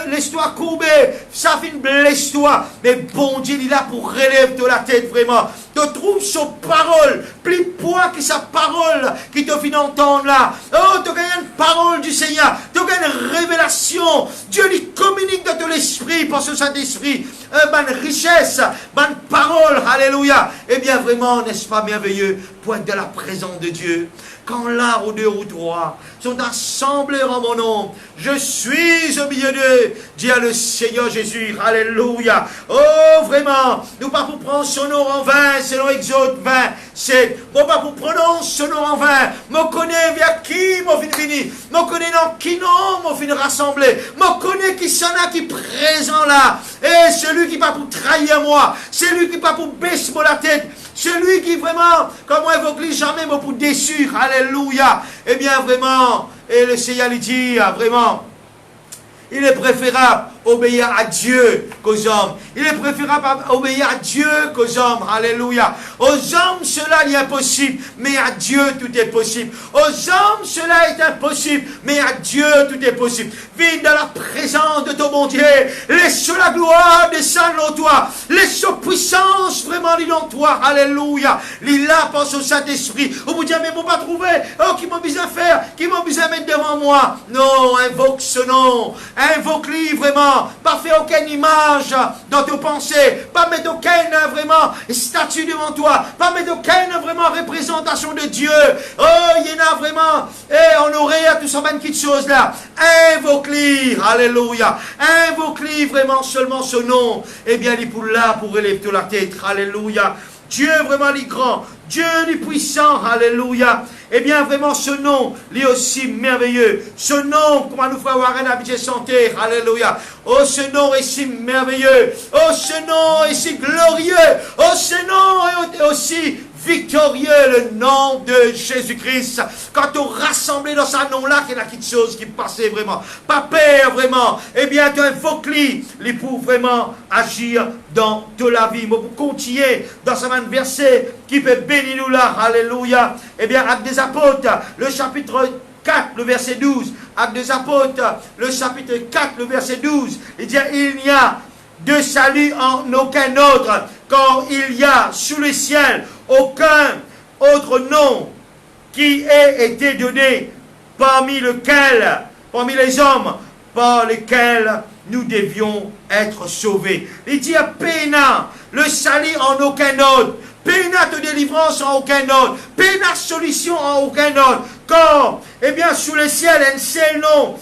A: laisse-toi courber, ça finit blesse-toi. Mais bon Dieu, il est là pour relever de la tête vraiment. Tu trouves son parole, plus poids que sa parole qui te fait entendre là. Oh, tu as une parole du Seigneur, tu as une révélation. Dieu lui communique dans ton esprit, par ce Saint-Esprit, une richesse, une parole, alléluia. Eh bien vraiment, n'est-ce pas merveilleux pour être de la présence de Dieu? Quand là, ou 2 ou 3 sont assemblés en mon nom, je suis au milieu d'eux, dit le Seigneur Jésus, alléluia. Oh, vraiment, nous pas pour prendre son nom en vain, selon Exode 20, c'est, moi pas pour prononcer son nom en vain, me connais via qui, mon fini, me Je connais non qui non, mon fin rassemblé. Je connais qui s'en a qui présent là. Et celui qui pas pour trahir moi. Celui qui pas pour baisser la tête. Celui qui vraiment, comme moi évoque jamais, mais pour déçu. Alléluia. Eh bien vraiment, et le Seigneur lui dit, vraiment, il est préférable obéir à Dieu qu'aux hommes. Il est préférable obéir à Dieu qu'aux hommes. Alléluia. Aux hommes, cela est impossible, mais à Dieu, tout est possible. Aux hommes, cela est impossible, mais à Dieu, tout est possible. Viens dans la présence de ton bon Dieu. Laisse la gloire descendre en toi. Laisse sa puissance vraiment lui en toi. Alléluia. Lila pense au Saint-Esprit. On vous dit, mais vous pas trouvé. Oh, qui m'a besoin de faire? Qui m'a besoin de mettre devant moi? Non, invoque ce nom. Invoque-lui vraiment. Pas faire aucune image dans tes pensées. Pas mettre aucune vraiment statue devant toi. Pas mettre aucune vraiment représentation de Dieu. Oh, il y en a vraiment. Et on aurait tout ça, ben petites choses là. Invoque-lui. Alléluia. Invoque-lui vraiment seulement ce nom. Eh bien, il est pour là, pour élever la tête. Alléluia. Dieu vraiment est grand. Dieu est puissant. Alléluia. Eh bien, vraiment, ce nom, lui aussi merveilleux. Ce nom, comment nous faire avoir un habitué santé. Alléluia. Oh, ce nom est si merveilleux. Oh, ce nom est si glorieux. Oh, ce nom est aussi victorieux, le nom de Jésus-Christ. Quand on rassemblé dans ce nom-là, qu'il y a quelque chose qui passait vraiment. Pas peur, vraiment. Eh bien, tu invoques-lui, pour vraiment agir dans toute la vie. Mais pour continuer dans ce même verset qui peut bénir nous là. Alléluia. Eh bien, Actes des Apôtres, le chapitre 4, le verset 12. Actes des Apôtres, le chapitre 4, le verset 12. Il dit, il n'y a de salut en aucun autre, car il y a sous le ciel aucun autre nom qui ait été donné parmi les hommes, par lesquels nous devions être sauvés. Il dit à Péna, le salut en aucun autre, Péna de délivrance en aucun autre, Péna solution en aucun autre, car, eh bien, sous le ciel, un seul nom,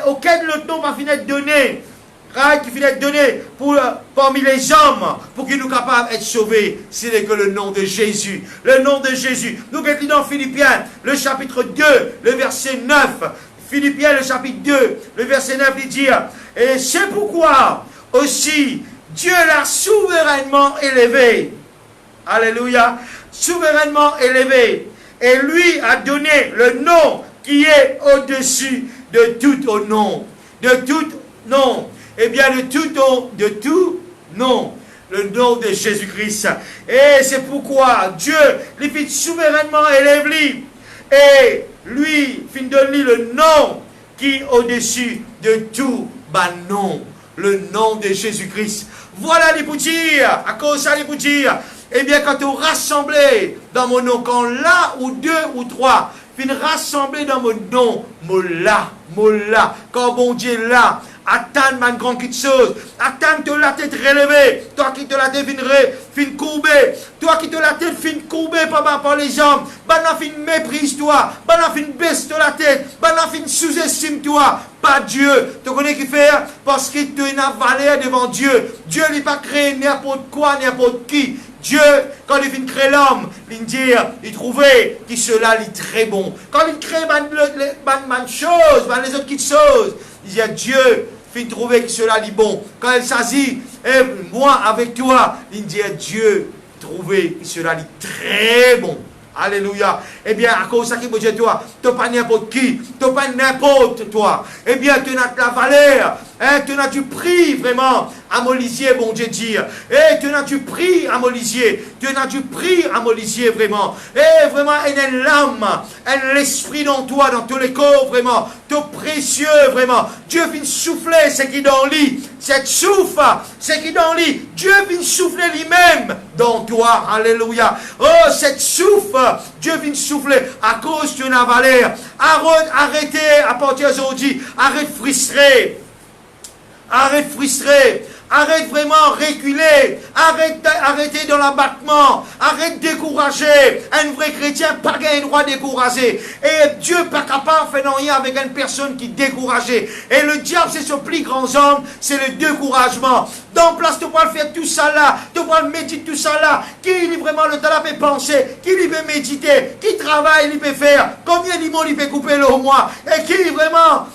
A: aucun autre nom va finir donné. Qui finit d'être donné parmi les hommes pour qu'ils nous capables d'être sauvés. Ce n'est que le nom de Jésus. Le nom de Jésus. Nous mettons dans Philippiens, le chapitre 2, le verset 9. Philippiens, le chapitre 2, le verset 9, il dit, et c'est pourquoi aussi Dieu l'a souverainement élevé. Alléluia. Souverainement élevé. Et lui a donné le nom qui est au-dessus de tout nom. De tout nom. Eh bien, de tout nom, le nom de Jésus-Christ. Et c'est pourquoi Dieu, lui fit souverainement élevé, et lui fit donner le nom qui est au-dessus de tout nom, le nom de Jésus-Christ. Voilà les pour dire, à cause de ça les pour dire, eh bien, quand on rassemblé dans mon nom, quand là ou deux ou trois, fin rassembler dans mon nom, mola, quand bon Dieu là, attends ma grande chose. Attends que la tête relevée. Toi qui te la tête fin courbée. Toi qui te la tête fin courbée par les hommes. Bana fin méprise toi. Bana fin baisse de la tête. Bana fin sous-estime toi. Pas Dieu. Tu connais qui fait? Parce qu'il te n'a valeur devant Dieu. Dieu n'a pas créé n'importe quoi, n'importe qui. Dieu, quand il vient créer l'homme, il trouvait que cela est très bon. Quand il crée les autres choses, il dit à Dieu, il trouver que cela est bon. Quand il s'agit, moi avec toi, il dit à Dieu, trouver que cela est très bon. Alléluia. Eh bien, à cause de ça qui vous dit toi, tu n'as pas n'importe qui, tu n'as pas n'importe toi. Eh bien, tu as de la valeur, tu as du prix vraiment à Molisier, bon Dieu dire. Et tu as du prix à Molisier, tu as du prix à Molisier vraiment. Et vraiment, il y a l'âme, l'esprit dans toi, dans tous les corps vraiment, tout précieux vraiment. Dieu vient souffler ce qui est dans lui, cette souffle, ce qui est dans lui. Dieu vient souffler lui-même dans toi. Alléluia. Oh, cette souffle, Dieu vient souffler à cause de la valeur. Arrêtez à partir d'aujourd'hui. Arrête frustré. Arrête frustré. Arrête vraiment reculer. Arrêtez dans l'abattement. Arrête décourager. Un vrai chrétien, pas un droit décourager. Et Dieu pas capable de faire rien avec une personne qui est découragée. Et le diable, c'est son plus grand homme, c'est le découragement. Donc, place, tu peux faire tout ça là. Tu peux méditer tout ça là. Qui est vraiment le talent peut penser? Qui il peut méditer? Qui travaille, il peut faire? Combien de monde il peut couper le mois? Et qui vraiment,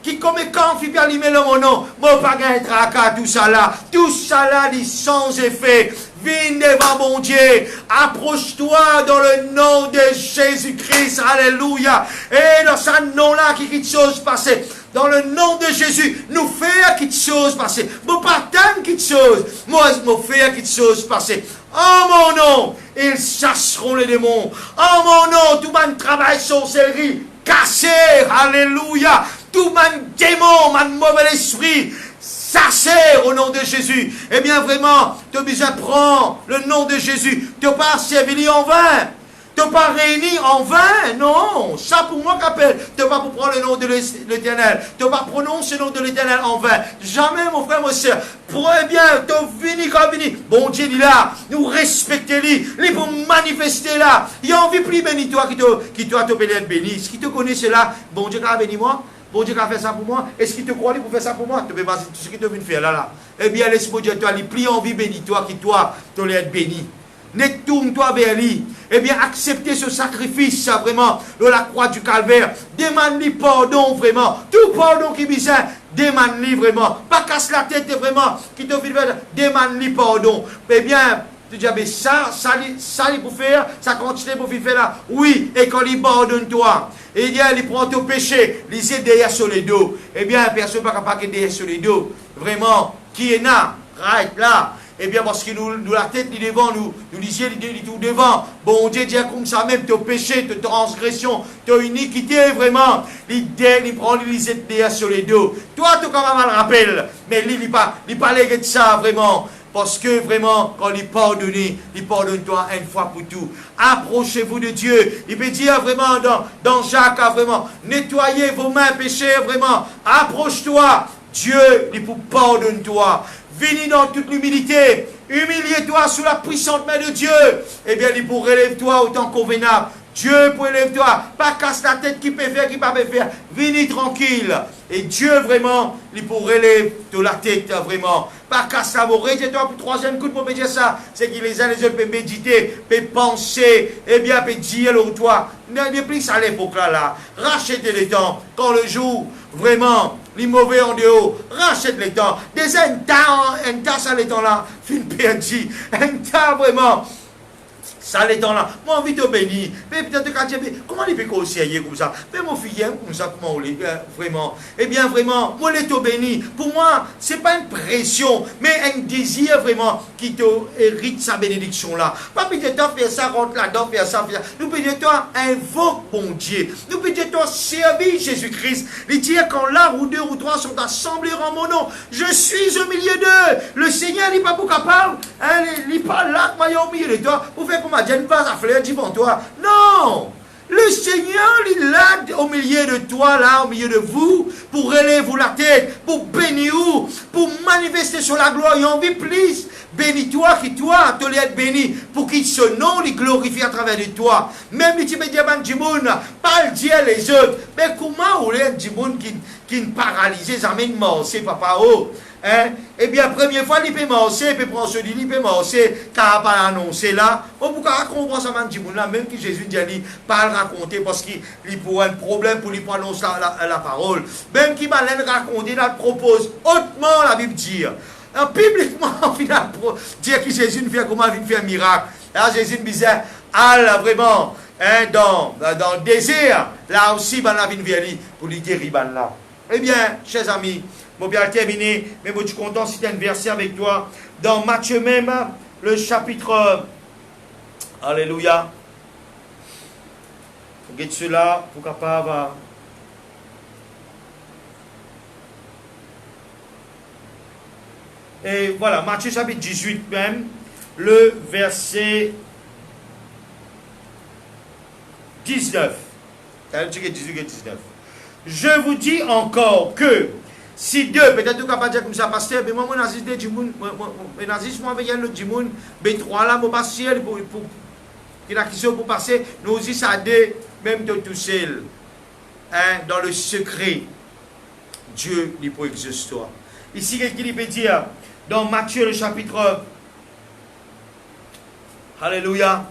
A: qui comme quand il peut allumer le mono? Moi, pas un tracas, tout ça là. Tout ça là, dit sans effet. Viens devant mon Dieu. Approche-toi dans le nom de Jésus-Christ. Alléluia. Et dans ce nom-là, qui quelque chose passer. Dans le nom de Jésus, nous faisons quelque chose passer. Nous partons quelque chose. Moi, nous faisons quelque chose passer. En mon nom, ils chasseront les démons. En mon nom, tout le monde travaille sorcellerie. Cassé. Alléluia. Tout le monde démon, mon mauvais esprit. Ça sert au nom de Jésus. Eh bien, vraiment, tu as besoin de prendre le nom de Jésus. Tu n'as pas servi en vain. Tu n'as pas réuni en vain. Non. Ça, pour moi, qu'appelle. Tu n'as pas pour prendre le nom de l'Éternel. Tu n'as pas prononcer le nom de l'Éternel en vain. Jamais, mon frère, mon soeur. Eh bien, tu as venu comme venu. Bon Dieu, il est là. Nous respectez-lui. Il pour manifester là. Il y a envie plus béni toi qui doit te béni. Ce qui te connaît, c'est là. Bon Dieu, quand béni moi. Bon Dieu qui a fait ça pour moi. Est-ce qu'il te croit pour faire ça pour moi? Tu peux pas tout ce qu'il te vient faire là. Eh bien, laisse-moi dire, toi, il plie envie béni, toi, qui toi, tu dois être béni. Ne tourne-toi vers lui. Eh bien, acceptez ce sacrifice, ça, vraiment, de la croix du calvaire. Demande-lui pardon, vraiment. Tout pardon qui vient, demande-lui vraiment. Pas casse la tête, vraiment, qui te fait faire, demande-lui pardon. Eh bien, tu dis, mais ça il pour faire, ça continue pour faire là. Oui, et quand il pardonne toi, et bien, il prend ton péché, il est derrière sur les dos. Eh bien, personne ne peut pas derrière sur les dos. Vraiment, qui est là, right là. Eh bien, parce que nous la tête, il est devant, nous les yeux, il est tout devant. Bon Dieu, dit comme ça même, ton péché, ta transgression, ta iniquité, vraiment. Il prend, il est derrière sur les dos. Toi, tu quand même le rappel. Mais il pas de ça, vraiment. Parce que vraiment, quand il pardonne-toi une fois pour tout. Approchez-vous de Dieu. Il peut dire vraiment dans Jacques, vraiment, nettoyez vos mains péchées, vraiment. Approche-toi. Dieu, il pour pardonne-toi. Venez dans toute l'humilité. Humilie-toi sous la puissante main de Dieu. Eh bien, il pour relève-toi autant convenable. Dieu pour élève-toi. Pas casse la tête qui peut faire, qui ne peut pas faire. Venez tranquille. Et Dieu vraiment, il pour relève de la tête vraiment. Pas casse la voix. Retiens-toi pour troisième coup pour me dire ça. C'est que les uns les autres peuvent méditer, peuvent penser, et bien peuvent dire au toi. Ne plus à l'époque là. Rachetez les temps. Quand le jour, vraiment, les mauvais en dehors, rachète les temps. Déjà un tas, ça les temps là. Fin perdu. Un tas vraiment. Ça les temps là, moi envie de bénir. Mais peut-être quand tu comment il peut conseiller comme ça? Mais mon fils, comme ça, comment on les vraiment? Eh bien, vraiment, moi les te béni. Pour moi, ce n'est pas une pression, mais un désir vraiment qui te hérite sa bénédiction là. Pas peut-être faire ça, rentre là-dedans, faire ça, faire ça. Nous peut-être invoque mon Dieu. Nous peut-être servir Jésus-Christ. Il dit quand là où deux ou trois sont assemblés en mon nom, je suis au milieu d'eux. Le Seigneur n'est pas pour capable. Il n'est pas là, moi au milieu de toi, pour faire comme Dieu ne pas à fleur devant toi. Non! Le Seigneur, il est là au milieu de toi, là, au milieu de vous, pour relever vous la tête, pour bénir vous, pour manifester sur la gloire. Et envie plus, bénis-toi, qui toi, te l'être béni, pour qu'il se nom, il glorifie à travers de toi. Même les Tibédiens, du monde, pas le dire les autres. Mais comment on est du monde qui ne paralysé, ça mène mort, c'est papa, oh. Hein? Eh bien, première fois, il peut marcher, il peut prendre ce lit, il peut marcher, car il pas annoncé là. Pourquoi comprend ça, là, même que Jésus dit, il pas le raconter parce qu'il pour un problème pour lui prononcer la parole. Même qu'il m'a raconté, il propose hautement la Bible dit. Publiquement, au final, dire que Jésus ne fait comment il fait un miracle. Là, Jésus me disait, ah, vraiment, hein, dans le désert, là aussi, ben, la vie pour lui guérir, ben, là. Eh bien, chers amis, je vais bien terminer, mais je suis content si tu as un verset avec toi. Dans Matthieu même, le chapitre. Alléluia. Regarde cela pour capable. Et voilà, Matthieu chapitre 18 même, le verset 19. 18 et 19. Je vous dis encore que Si deux, peut-être tu capable de dire comme ça, pasteur, mais moi, mon nazis de Djimoun, mon nazis, moi, avec le Djimoun, mais trois là, mon pasteur, pour la question pour passer, nous aussi, ça deux, même de tout seul, hein, dans le secret, Dieu, il peut exister. Ici, qu'est-ce qu'il peut dire dans Matthieu, le chapitre, alléluia,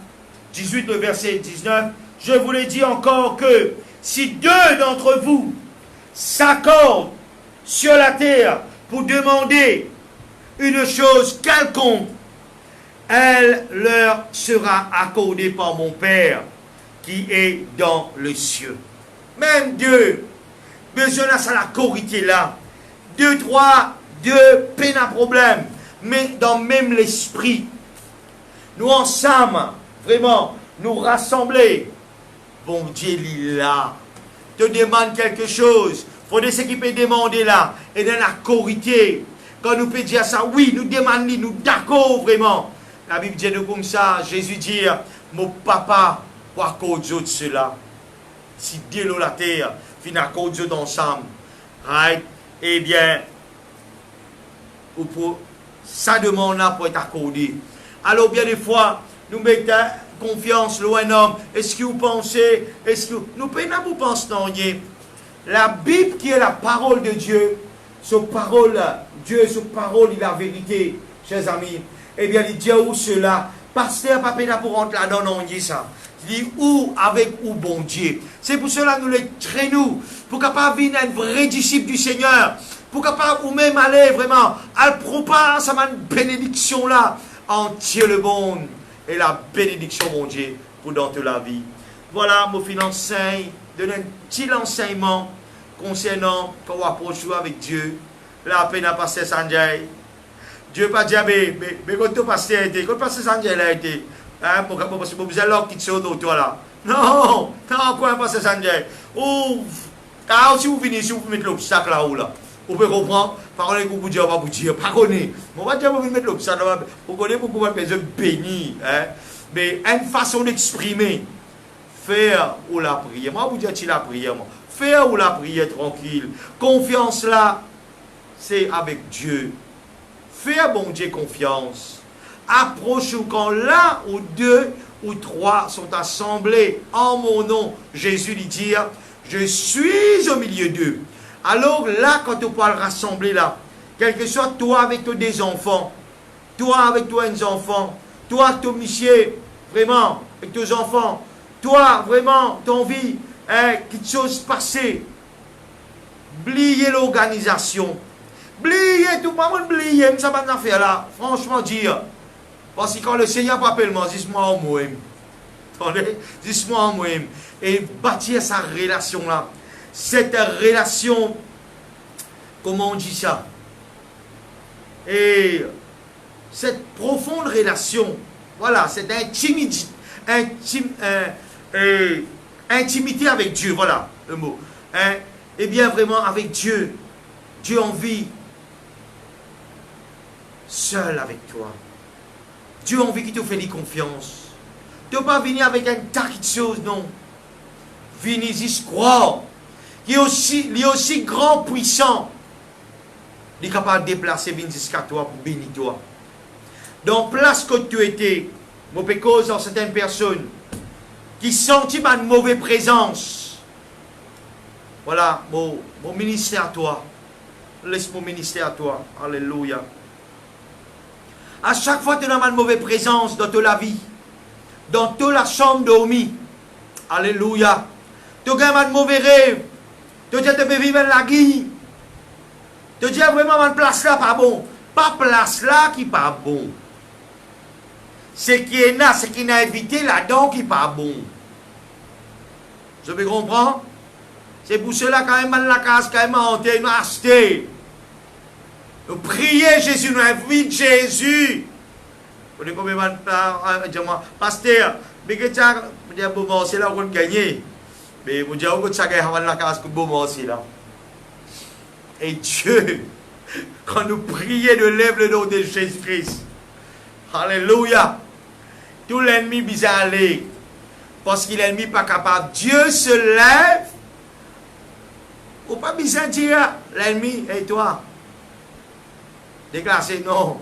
A: 18, le verset 19, je vous l'ai dit encore que si deux d'entre vous s'accordent sur la terre pour demander une chose quelconque, elle leur sera accordée par mon Père qui est dans le ciel. Même Dieu, besoin de ça, la corité là. Deux, trois, deux, peine à problème, mais dans même l'esprit. Nous ensemble, vraiment, nous rassembler. Bon Dieu, il est là. Te demande quelque chose. Il faut ce qu'il peut demander là. Et dans la corité. Quand nous pouvons dire ça, oui, nous demandons, nous d'accord vraiment. La Bible dit nous comme ça. Jésus dit, mon papa, pour cause de cela. Si Dieu la terre, fin à cause de ensemble. Right? Eh bien, ou pour ça demande là pour être accordé. Alors bien des fois, nous mettons confiance loin homme. Est-ce que vous pensez, est-ce que nous pouvons vous penser non? La Bible qui est la parole de Dieu, ce parole, Dieu, ce parole, il est la vérité, chers amis. Eh bien, il dit où cela, pasteur, papa, pour rentrer là-dedans, non, il dit ça. Il dit où avec où bon Dieu. C'est pour cela que nous les traînons, pour capable venir un vrai disciple du Seigneur, pour capable ou même aller vraiment, à propager sa bénédiction là, entier le monde, et la bénédiction, mon Dieu, pour dans toute la vie. Voilà, mon enseigne, donner un petit enseignement concernant quand on approche avec Dieu. La peine à passer Sanjay. Dieu pas dit, mais quand tu passes, quand tu passes Sanjay là, hein, pour vous allez qui te sauve toi là. Non, non, quoi passer Sanjay. Ou, car si vous venez, si vous mettez l'obstacle là-haut là, vous pouvez comprendre, parole que vous dites, on va vous dire, pardonnez. On va dire, vous mettre l'obstacle là, vous connaissez pour pouvoir bénir, hein. Mais une façon d'exprimer. Faire ou la prière. Moi, vous dites la prière. Moi. Faire ou la prière tranquille. Confiance là, c'est avec Dieu. Faire bon Dieu confiance. Approche-vous quand l'un ou deux ou trois sont assemblés en mon nom. Jésus lui dit, je suis au milieu d'eux. Alors là, quand on parle rassembler là, quel que soit toi avec toi des enfants, toi avec toi des enfants, toi ton monsieur, vraiment, avec tes enfants, toi, vraiment, ton vie, quelque chose passé. Oubliez l'organisation. Oubliez tout le monde, oubliez, ça va faire là. Franchement, dire. Parce que quand le Seigneur appelle moi, dis-moi en moi-même. Attendez, dis-moi en moi-même. Et bâtir sa relation là. Cette relation, comment on dit ça? Et cette profonde relation, voilà, cette intimité. Intimité avec Dieu, voilà le mot. Hein? Et bien vraiment avec Dieu. Dieu en vie. Seul avec toi. Dieu a envie qu'il te fait confiance. Tu ne peux pas venir avec un tas de choses, non. Venez y croire. Il est aussi grand, puissant. Il est capable de déplacer jusqu'à toi pour bénir toi. Dans place que tu étais, mon pécose dans certaines personnes qui sentent une mauvaise présence. Voilà, mon ministère à toi. Laisse mon ministère à toi. Alléluia. À chaque fois que tu as une mauvaise présence dans toute la vie, dans toute la chambre dormie. Alléluia. Tu as un mauvais rêve. Tu peux vivre la guille. Tu dis vraiment une place là pas bon. Pas place là qui pas bon. Ce qui est là, ce qui n'a évité là-dedans qui n'est pas bon. Je peux comprendre? C'est pour cela quand même la case, quand même hanté, nous acheté. Nous prions Jésus, nous invitons Jésus. Vous savez combien de temps, pasteur, mais que ça, c'est là où on gagne. Mais vous dites que ça gagne la case que bon c'est là. Et Dieu, quand nous prions de lève le nom de Jésus-Christ. Alléluia. Tout l'ennemi bizarre aller. Parce que l'ennemi n'est pas capable. Dieu se lève Faut pas besoin de dire l'ennemi, et toi? Déclarer non.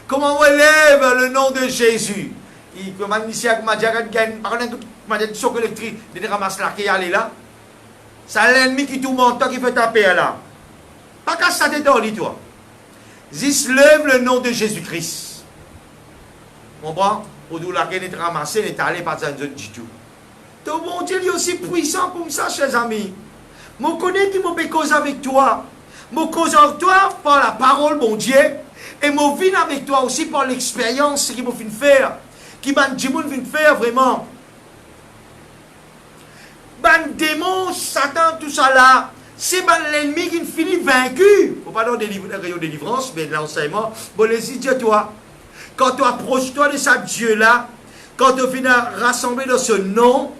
A: Comment on élève le nom de Jésus? Il commande ici avec ma diagane, par contre, ma diagane choc électrique, de ramasser là, qui est là. C'est l'ennemi qui tout monte, qui fait taper là. Pas qu'à ça dedans, toi. Juste lève le nom de Jésus-Christ. Comprends? Au bout de la guerre, est ramassé, n'est allé pas dans une zone du tout. Ton bon Dieu est aussi puissant comme ça, chers amis. Je connais qui m'a cause avec toi. Je cause avec toi par la parole, mon Dieu. Et je vis avec toi aussi par l'expérience qui m'a fait faire. Qui m'a dit, faire vraiment. Ben démon, Satan, tout ça là. C'est l'ennemi qui finit vaincu. Il ne faut pas dans des délivrances, mais de l'enseignement. Bon, les Dieu, toi. Quand tu approches-toi de ce Dieu-là, quand tu finis rassembler dans ce nom,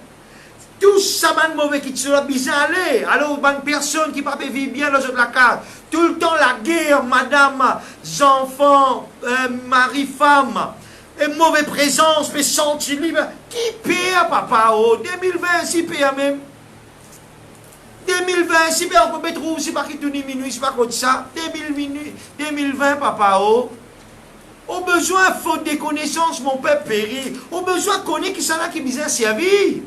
A: tout ça, man mauvais qui te sera bien aller. Alors, bonne personne qui ne peut pas vivre bien dans la case. Tout le temps, la guerre, madame, enfants, mari, femme, et mauvaise présence, mais sentir libre. Qui perd, papa? Oh, 2020, si perd même. 2020, si perd, on peut mettre où? C'est pas qui tout ni minuit, c'est pas comme ça. 2020, papa, oh. Au besoin, faute de connaissances, mon peuple périt. Au besoin, connaître qui s'en a qui bien servi.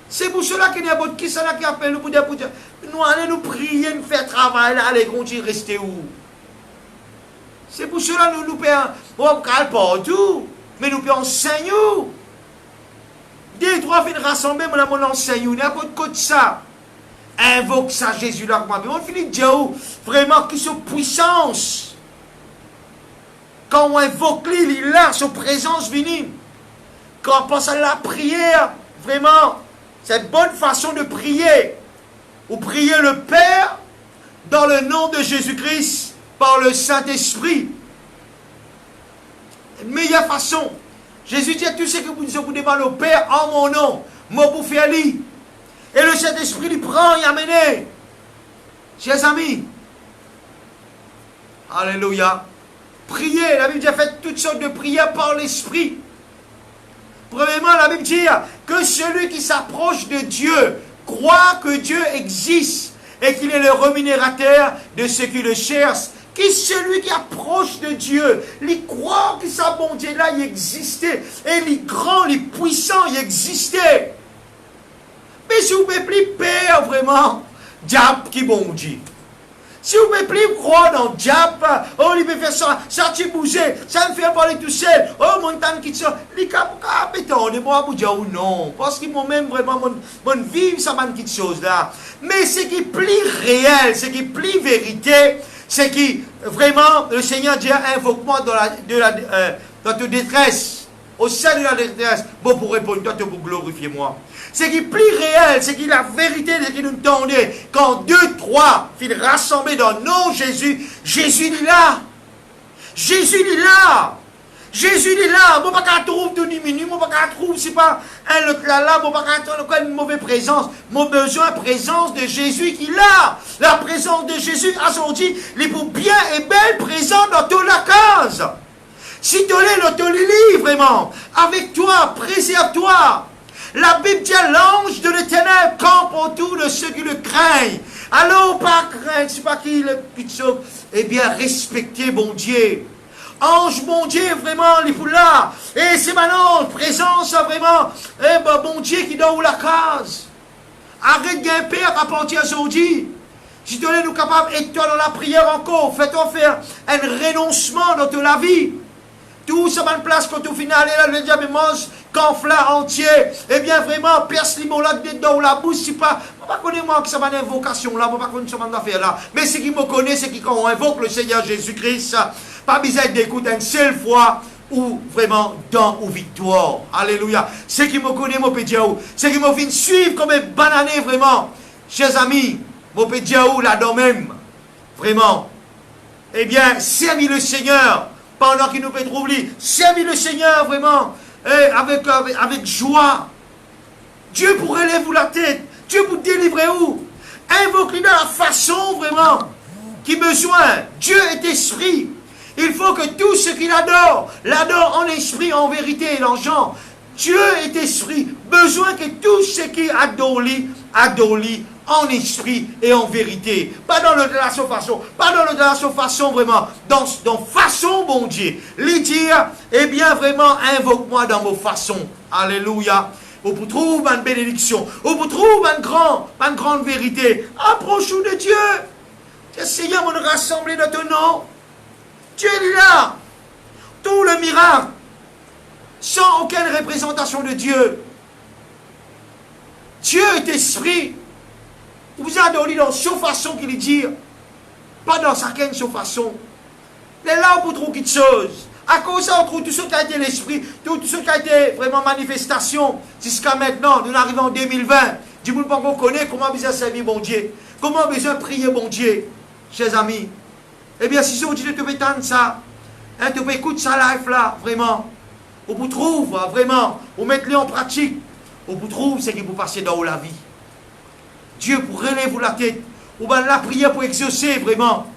A: C'est pour cela qu'il y a beaucoup qui s'en a qui appellent nous pour dire, nous allons nous prier, nous faire travail, là, allez, continuer, rester où? C'est pour cela que nous payons, on ne parle pas tout, mais nous payons enseigner. Des trois viennent rassembler, mon enseigne, n'importe quoi de ça. Invoque ça, Jésus là, on finit de dire, vraiment, qui sont puissance. Quand on invoque lui, il est là, sa présence vient. Quand on pense à la prière, vraiment, c'est une bonne façon de prier. Ou prier le Père dans le nom de Jésus-Christ par le Saint-Esprit. Une meilleure façon. Jésus dit à tous ceux que vous demandez au Père en mon nom, moi pour faire lui. Et le Saint-Esprit lui prend et amène. Chers amis, alléluia. Priez, la Bible dit fait toutes sortes de prières par l'Esprit. Premièrement, la Bible dit que celui qui s'approche de Dieu croit que Dieu existe et qu'il est le rémunérateur de ceux qui le cherchent. Qui celui qui approche de Dieu, il croit que sa bonté là, il existait. Et il est grand, il est puissant, il existait. Mais si vous ne pouvez plus peur vraiment, diable qui bon Dieu. Si vous ne pouvez plus croire dans le diable, oh, il peut faire ça, ça tu bouger, ça me fait parler tout seul, oh, mon temps qui te sort, il est on est bon à vous dire ou non, parce qu'ils m'ont même vraiment, mon vie, ça m'a quelque chose là. Mais ce qui est plus réel, ce qui est plus vérité, c'est qui vraiment, le Seigneur dit, invoque-moi dans ta détresse, au sein de la détresse, bon pour répondre, toi, pour glorifier moi. Ce qui est plus réel, c'est qui la vérité, c'est qui nous tendait. Quand 2, 3 finissent rassemblés dans le nom de Jésus, Jésus est là. Jésus est là. Jésus est là. Moi, je ne trouve pas de minute, moi, je ne trouve c'est pas un autre là, moi, je ne trouve une mauvaise présence. Mon besoin de présence de Jésus qui est là. La présence de Jésus, à son dit, il est pour bien et belle présent dans toute la case. Si tu es dans ton lit, vraiment, avec toi, préserve-toi. La Bible dit l'ange de l'Éternel campe autour de ceux qui le craignent. Alors, pas craindre, c'est pas qui le petit sauve. Eh bien, respectez mon Dieu. Ange, mon Dieu, vraiment, il est là. Et c'est maintenant, présence, vraiment, eh ben, mon Dieu qui donne la case. Arrête de père à partir aujourd'hui. Si tu es nous capable, et toi dans la prière encore, fais-toi faire un renoncement dans toute la vie. Tout ça va en place quand au final, là, le diable mange, conflat entier. Eh bien, vraiment, perce limon là dedans ou la bouche, c'est pas. Je ne connais pas moi que ça va une invocation là, je ne connais pas ça va affaire là. Mais ce qui me connaît, c'est que quand on invoque le Seigneur Jésus-Christ, pas besoin d'écouter une seule fois ou vraiment dans ou victoire. Alléluia. Ce qui me connaît, mon pédiaou, ce qui me fait suivre comme une banane vraiment. Chers amis, mon pédiaou là-dedans même, vraiment. Eh bien, servis le Seigneur. Pendant qu'il nous fait troubler, servis le Seigneur vraiment avec joie. Dieu pour relever vous la tête, Dieu pour délivrer où. Invoquez-le de la façon vraiment qui besoin. Dieu est esprit. Il faut que tout ce qu'il adore, l'adore en esprit, en vérité et en genre. Dieu est esprit. Besoin que tout ce qui adore lui en esprit et en vérité. Pas dans le de la façon, pas dans le de la façon vraiment, dans façon bon Dieu. Lui dire, eh bien vraiment, invoque-moi dans vos façons. Alléluia. Où vous trouvez une bénédiction, où vous trouvez une grande vérité. Approche-nous de Dieu. Seigneur, nous rassembler dans ton nom. Dieu est là. Tout le miracle, sans aucune représentation de Dieu. Dieu est esprit. Vous adorez dans sa façon qu'il dit, pas dans sa façon. Il est là pour trouver quelque chose. À cause de ça, on trouve tout ce qui a été l'esprit, tout ce qui a été vraiment manifestation. Jusqu'à maintenant, nous arrivons en 2020. Du monde pas qu'on connaît comment besoin servir bon Dieu. Comment besoin prier bon Dieu, chers amis. Eh bien, si aujourd'hui tu peux entendre ça, hein, tu peux écouter ça live là, vraiment. On vous trouve, vraiment, on met-le en pratique. On vous trouve ce qui vous passe dans la vie. Dieu pour relever la tête. On va la prière pour exaucer, vraiment.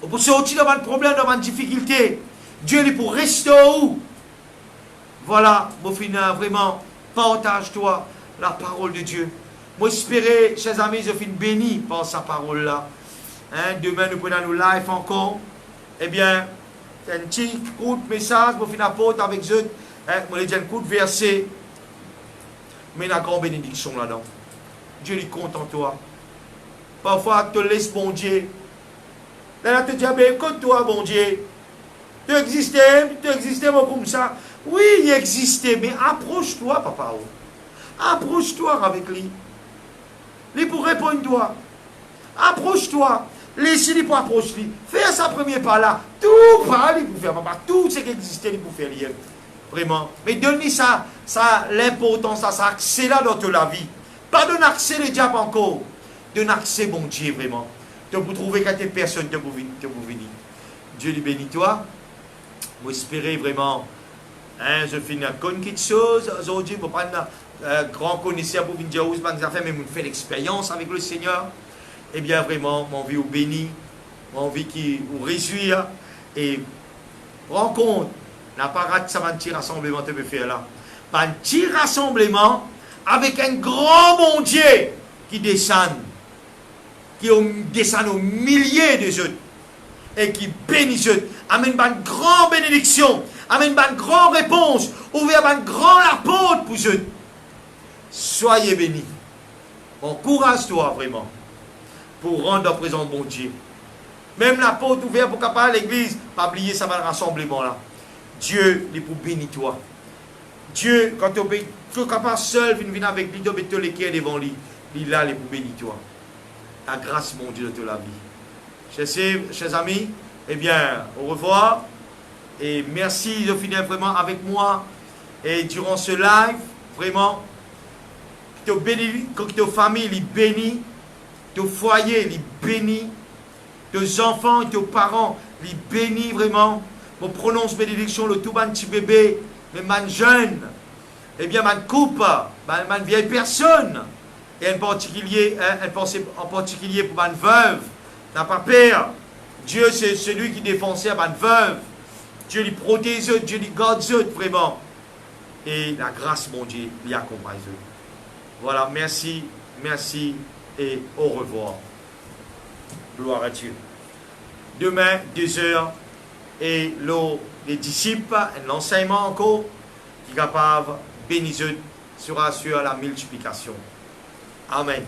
A: On peut sortir dans un problème, dans une difficulté. Dieu est pour rester où? Voilà, mon final, vraiment, partage-toi la parole de Dieu. Moi, j'espère, chers amis, je finis béni par sa parole-là. Hein, demain, nous prenons nous live encore. Eh bien, un petit coup de message, moi, finis apporter avec eux. Hein, moi, je dis un coup de verset. Mais la grande bénédiction là-dedans. Dieu est content de toi. Parfois, tu te laisses bon Dieu. Là, tu te dis, écoute-toi, bon Dieu. Tu existais moi comme ça. Oui, il existait, mais approche-toi, papa. Approche-toi avec lui. Lui pour répondre toi. Approche-toi. Laisse-lui pour approcher. Fais sa première pas là. Tout pas, lui pour faire, papa. Tout ce qui existait, lui pour faire lier. Vraiment. Mais donne-lui ça l'importance, ça accès là dans toute la vie. Pas d'un accès les diables encore. D'un accès, bon Dieu, vraiment. Tu peux trouver qu'à tes personnes, tu peux venir. Dieu lui bénit toi. Moi, espérer vraiment, hein, je finis à connaître quelque chose aujourd'hui pour prendre un grand connaisseur pour venir dire où je vais mais je fais l'expérience avec le Seigneur. Eh bien, vraiment, mon vie vous bénit, mon vie qui vous réjouir et rencontre. N'a pas raté ça, un petit rassemblement que tu peux faire là. Un petit rassemblement avec un grand bon Dieu qui descend aux milliers de autres et qui bénit eux. Amène une grande bénédiction, amène une grande réponse, ouvre une grande la porte pour eux. Soyez bénis. Encourage-toi vraiment pour rendre présent bon Dieu. Même la porte ouverte pour capable l'église, pas oublier ça va le rassemblement là. Dieu est pour bénir toi. Dieu, quand tu es capable seul, venir avec lui, tu te les cœurs devant lui. Il est là pour bénir toi. La grâce, mon Dieu, de la vie. Chers amis, eh bien, au revoir. Et merci de finir vraiment avec moi. Et durant ce live, vraiment, que ta famille est bénie, ton foyer est béni, tes enfants et tes parents sont bénis vraiment. On prononce bénédiction, le tout petit bébé, mais man jeune, eh bien, man couple, man vieille personne, et en particulier pour man veuve, n'a pas peur. Dieu, c'est celui qui défend à man veuve. Dieu lui protège, Dieu lui garde vraiment. Et la grâce, mon Dieu, lui accompagne. Voilà, merci et au revoir. Gloire à Dieu. Demain, 2h. Et les disciples, l'enseignement encore, qui est capable de bénir sera sur la multiplication. Amen.